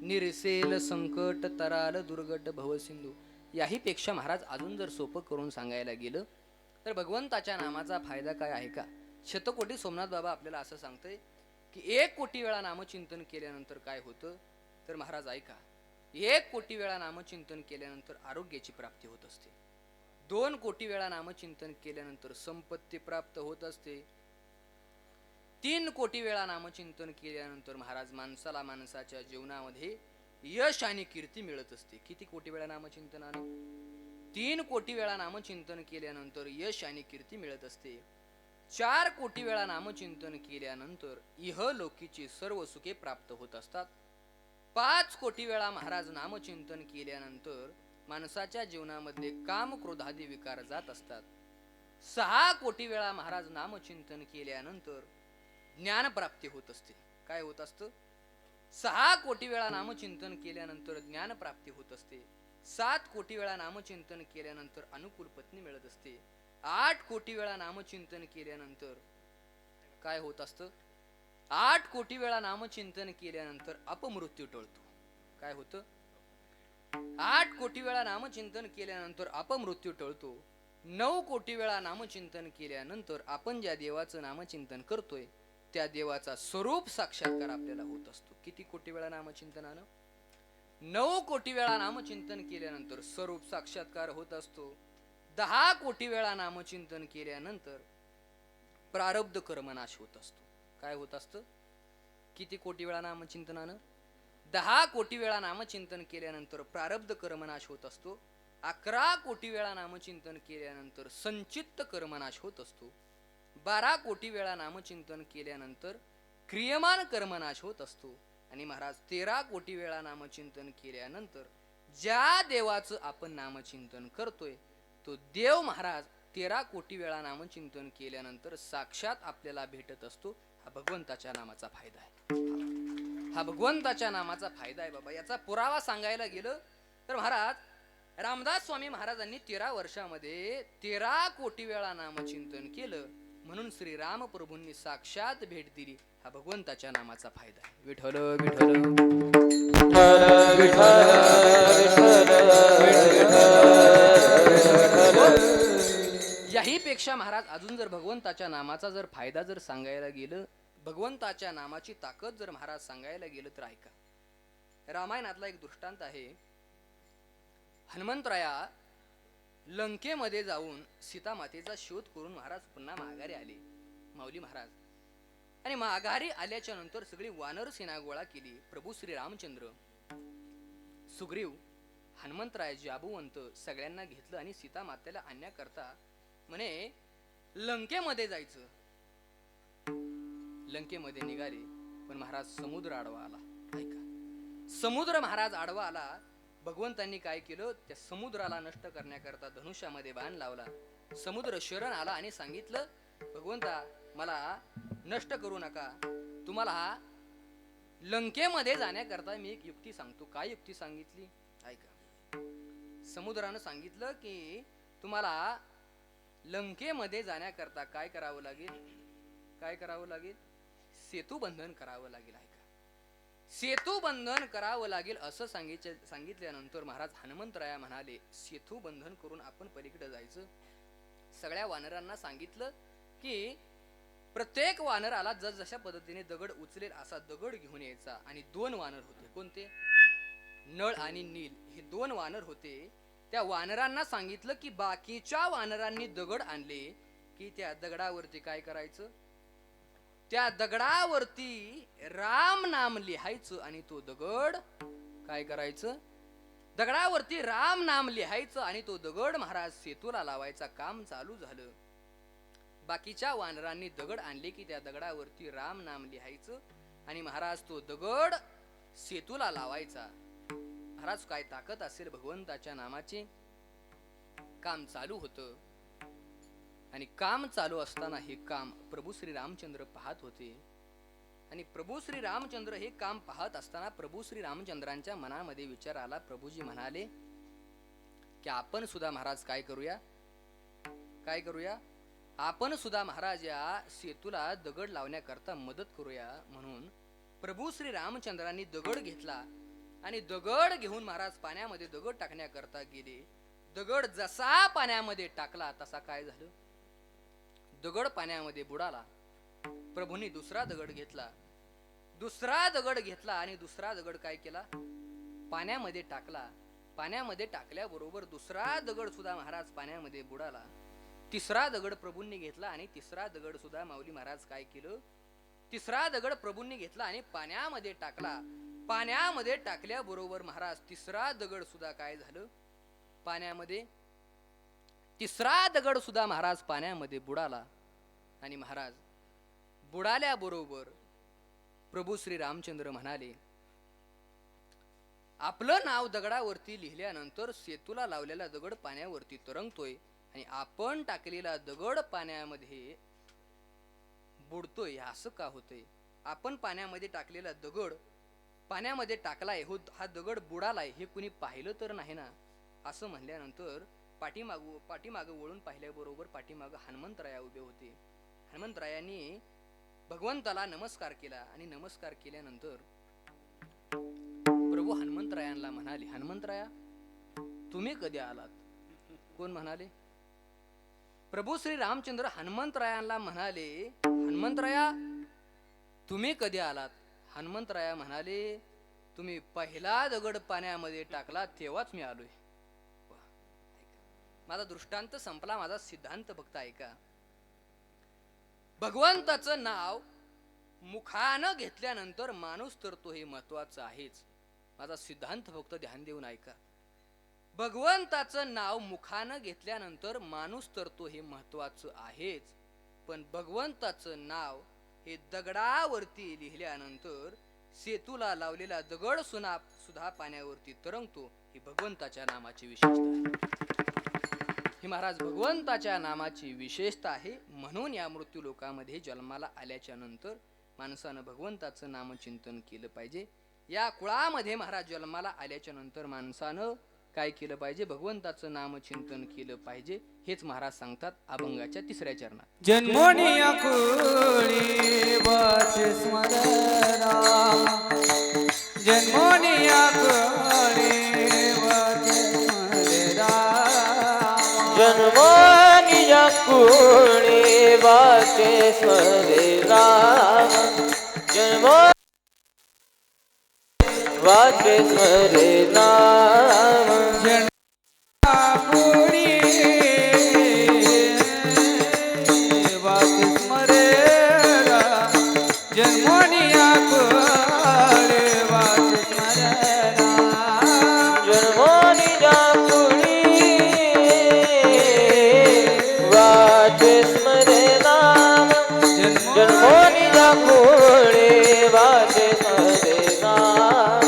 निरसेल संकट, तराल दुर्गट भवसिंधू. याही पेक्षा महाराज अजून जर सोपं करून सांगायला गेलं तर भगवंताच्या नामाचा फायदा काय आहे का? शतकोटी सोमनाथ बाबा आपल्याला असं सांगतोय की 1 कोटी वेळा नामचिंतन केल्यानंतर काय होतं? तर महाराज ऐका, 1 कोटी वेळा नामचिंतन केल्यानंतर आरोग्याची प्राप्ती होत असते. 2 कोटी वेळा नामचिंतन केल्यानंतर संपत्ती प्राप्त होत असते. 3 कोटी वेळा नामचिंतन केल्यानंतर महाराज माणसाला माणसाच्या जीवनामध्ये यश आणि कीर्ती मिळत असते. किती कोटी वेळा नामचिंतनानं? 3 कोटी वेळा नामचिंतन केल्यानंतर यश आणि कीर्ती मिळत असते. 4 कोटी वेळा नामचिंतन केल्यानंतर इहलोकीची सर्व सुखे प्राप्त होत असतात. 5 कोटी वेळा महाराज नामचिंतन केल्यानंतर माणसाच्या जीवनामध्ये काम क्रोधादी विकार जात असतात. 6 कोटी वेळा महाराज नामचिंतन केल्यानंतर ज्ञान प्राप्ती होत असते. काय होत असतं? 6 कोटी वेळा नामचिंतन केल्यानंतर ज्ञान प्राप्ती होत असते. 7 कोटी वेळा नामचिंतन केल्यानंतर अनुकूल पत्नी मिळत असते. 8 कोटी वेळा नामचिंतन केल्यानंतर काय होत असतं? 8 कोटी वेळा नामचिंतन केल्यानंतर अपमृत्यू टळतो. काय होतं? 8 कोटी वेळा नामचिंतन केल्यानंतर अपमृत्यू टळतो. 9 कोटी वेळा नामचिंतन केल्यानंतर आपण ज्या देवाचं नामचिंतन करतोय त्या देवाचा स्वरूप साक्षात्कार आपल्याला होत असतो. किती कोटी वेळा नामचिंतनानं? 9 कोटी वेळा नामचिंतन केल्यानंतर स्वरूप साक्षात्कार होत असतो. 10 कोटी वेळा नामचिंतन केल्यानंतर प्रारब्ध कर्मनाश होत असतो. काय होत असतं? किती कोटी वेळा नामचिंतनानं? 10 कोटी वेळा नामचिंतन केल्यानंतर प्रारब्ध कर्मनाश होत असतो. 11 कोटी वेळा नामचिंतन केल्यानंतर संचित्त कर्मनाश होत असतो. 12 कोटी वेळा नामचिंतन केल्यानंतर क्रियमान कर्मनाश होत असतो. आणि महाराज 13 कोटी वेळा नामचिंतन केल्यानंतर ज्या देवाचं आपण नामचिंतन करतोय तो देव महाराज 13 कोटी वेळा नामचिंतन केल्यानंतर साक्षात आपल्याला भेटत असतो. हा भगवंताच्या नामाचा फायदा आहे. हा भगवंताच्या नामाचा फायदा आहे बाबा. याचा पुरावा सांगायला गेलं तर महाराज रामदास स्वामी महाराजांनी 13 वर्षामध्ये 13 कोटी वेळा नामचिंतन केलं, म्हणून श्री राम प्रभूंनी साक्षात भेट दिली. हा भगवंताच्या नामाचा फायदा आहे. विठ्ठल विठ्ठल याही पेक्षा महाराज अजून जर भगवंताच्या नामाचा जर फायदा जर सांगायला गेलं, भगवंताच्या नामाची ताकद जर महाराज सांगायला गेलं तर ऐका. रामायणातला एक दृष्टांत आहे. हनुमंतराया लंकेमध्ये जाऊन सीता मातेचा शोध करून महाराज पुन्हा माघारी आले, माऊली महाराज. आणि माघारी आल्याच्या नंतर सगळी वानर सेना गोळा केली. प्रभू श्री रामचंद्र, सुग्रीव, हनुमंतराय जाबुवंत सगळ्यांना घेतलं आणि सीता मातेला आणण्याकरता म्हणे लंकेमध्ये जायचं. लंकेमध्ये निघाले, पण महाराज समुद्र आडवा आला. ऐका, समुद्र महाराज आडवा आला. भगवंतांनी काय केलं, त्या समुद्राला नष्ट करण्याकरता धनुष्यामध्ये बाण लावला. समुद्र शरण आला आणि सांगितलं, भगवंता मला नष्ट करू नका, तुम्हाला लंकेमध्ये जाण्याकरता मी एक युक्ती सांगतो. काय युक्ती सांगितली ऐका. समुद्रानं सांगितलं की तुम्हाला लंकेमध्ये जाण्याकरता काय करावं लागेल, काय करावं लागेल, सेतू बंधन करावं लागेल. ऐका, सेतू बंधन करावं लागेल असं सांगितल्यानंतर महाराज हनुमंतराया म्हणाले, सेतू बंधन करून आपण पलीकडे जायचं. सगळ्या वानरांना सांगितलं की प्रत्येक वानराला जशा पद्धतीने दगड उचलेल असा दगड घेऊन यायचा. आणि 2 वानर होते, कोणते, नळ आणि नील, हे 2 वानर होते. त्या वानरांना सांगितलं की बाकीच्या वानरांनी दगड आणले की त्या दगडावरती काय करायचं, त्या दगडावरती राम नाम लिहायचं. आणि तो दगड काय करायचं, दगडावरती राम नाम लिहायचं आणि तो दगड महाराज सेतूला लावायचा. काम चालू झालं. बाकीच्या वानरांनी दगड आणले की त्या दगडावरती राम नाम लिहायचं आणि महाराज तो दगड सेतूला लावायचा. महाराज काय ताकद असेल भगवंताच्या नामाची. काम चालू होतं आणि काम चालू असताना हे काम प्रभू श्री रामचंद्र पाहत होते. आणि प्रभू श्री रामचंद्र हे काम पाहत असताना प्रभू श्री रामचंद्रांच्या मनामध्ये विचार आला. प्रभूजी म्हणाले की आपण सुद्धा महाराज काय करूया, काय करूया, आपण सुद्धा महाराज या सेतूला दगड लावण्याकरता मदत करूया. म्हणून प्रभू श्री रामचंद्रांनी दगड घेतला आणि दगड घेऊन महाराज पाण्यामध्ये दगड टाकण्याकरता गेले. दगड जसा पाण्यामध्ये टाकला तसा काय झालं, दगड पाण्यामध्ये बुडाला. प्रभूंनी दुसरा दगड घेतला, दुसरा दगड घेतला आणि दुसरा दगड काय केला, पाण्यामध्ये टाकला. पाण्यामध्ये टाकल्याबरोबर दुसरा दगड सुद्धा महाराज पाण्यामध्ये बुडाला. तिसरा दगड प्रभूंनी घेतला आणि तिसरा दगड सुद्धा माऊली महाराज काय केलं, तिसरा दगड प्रभूंनी घेतला आणि पाण्यामध्ये टाकला. पाण्यामध्ये टाकल्याबरोबर महाराज तिसरा दगड सुद्धा काय झालं, पाण्यामध्ये, तिसरा दगड सुद्धा महाराज पाण्यामध्ये बुडाला. आणि महाराज बुडाल्याबरोबर प्रभू श्री रामचंद्र म्हणाले, आपलं नाव दगडावरती लिहिल्यानंतर सेतूला लावलेला दगड पाण्यावरती तरंगतोय आणि आपण टाकलेला दगड पाण्यामध्ये बुडतोय. असं का होतंय, आपण पाण्यामध्ये टाकलेला दगड पाण्यामध्ये टाकलाय, हो हा दगड बुडालाय, हे कुणी पाहिलं तर नाही ना. असं म्हणल्यानंतर पाठीमाग वळून पाहिल्याबरोबर पाठीमाग हनुमंतराया उभे होते. हनुमंतरायांनी भगवंताला नमस्कार केला आणि नमस्कार केल्यानंतर प्रभू हनुमंतरायांना म्हणाले, हनुमंतराया तुम्ही कधी आलात. कोण म्हणाले, प्रभू श्री रामचंद्र हनुमंतरायांना म्हणाले, हनुमंतराया तुम्ही कधी आलात. हनुमंतराया म्हणाले, तुम्ही पहिला दगड पाण्यामध्ये टाकला तेव्हाच मी आलोय. माझा दृष्टांत संपला, माझा सिद्धांत फक्त ऐका. भगवंताचं नाव मुखानं घेतल्यानंतर माणूस तरतो हे महत्वाचं आहेच. माझा सिद्धांत फक्त ध्यान देऊन ऐका. भगवंताचं नाव मुखानं घेतल्यानंतर माणूस तरतो हे महत्वाचं आहेच, पण भगवंताचं नाव हे दगडावरती लिहिल्यानंतर सेतूला लावलेला दगड सुद्धा पाण्यावरती तरंगतो. ही भगवंताच्या नामाची विशेषता, ही महाराज भगवंताच्या नामाची विशेषता आहे. म्हणून या मृत्यू लोकामध्ये जन्माला आल्याच्या नंतर माणसानं भगवंताचं नामचिंतन केलं पाहिजे. या कुळामध्ये महाराज जन्माला आल्याच्या नंतर माणसानं काय केलं पाहिजे? भगवंताचं नामचिंतन केलं पाहिजे. हेच महाराज सांगतात अभंगाच्या 3ऱ्या चरणात. जन्मोनी आकुळी वाचे स्मरणा जन्मोनी आकुळी वाचे स्मरणा जन्मोनी कुणी वाचे स्मरे राम जन्मो वाचे स्मरे नाम आकुळी वाचे स्मरणा जन्मोनी आकुळी वाचे स्मरणा जन्मोनी कुणी वाचे स्मरे नाम जन्मोनी कुणी वाचे स्मरे नाम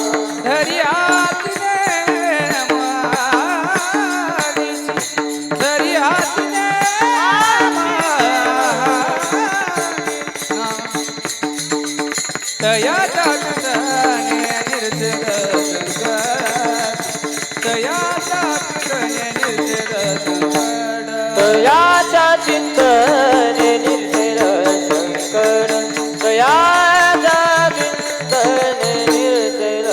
तयाच्या चिंतने निर्जर संकट तयाच्या चिंतने निर्जर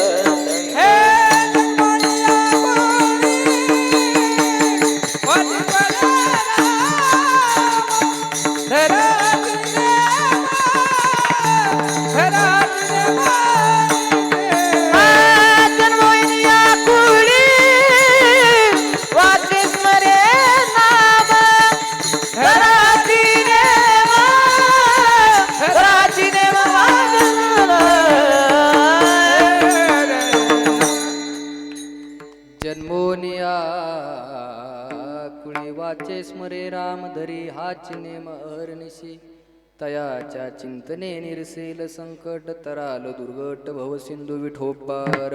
जन्मोनिया कुळी वाचे स्मरे राम धरी हाच नेम अहर्निशी तयाच्या चिंतने निरसेल संकट तराल दुर्गट भव सिंधू विठोबार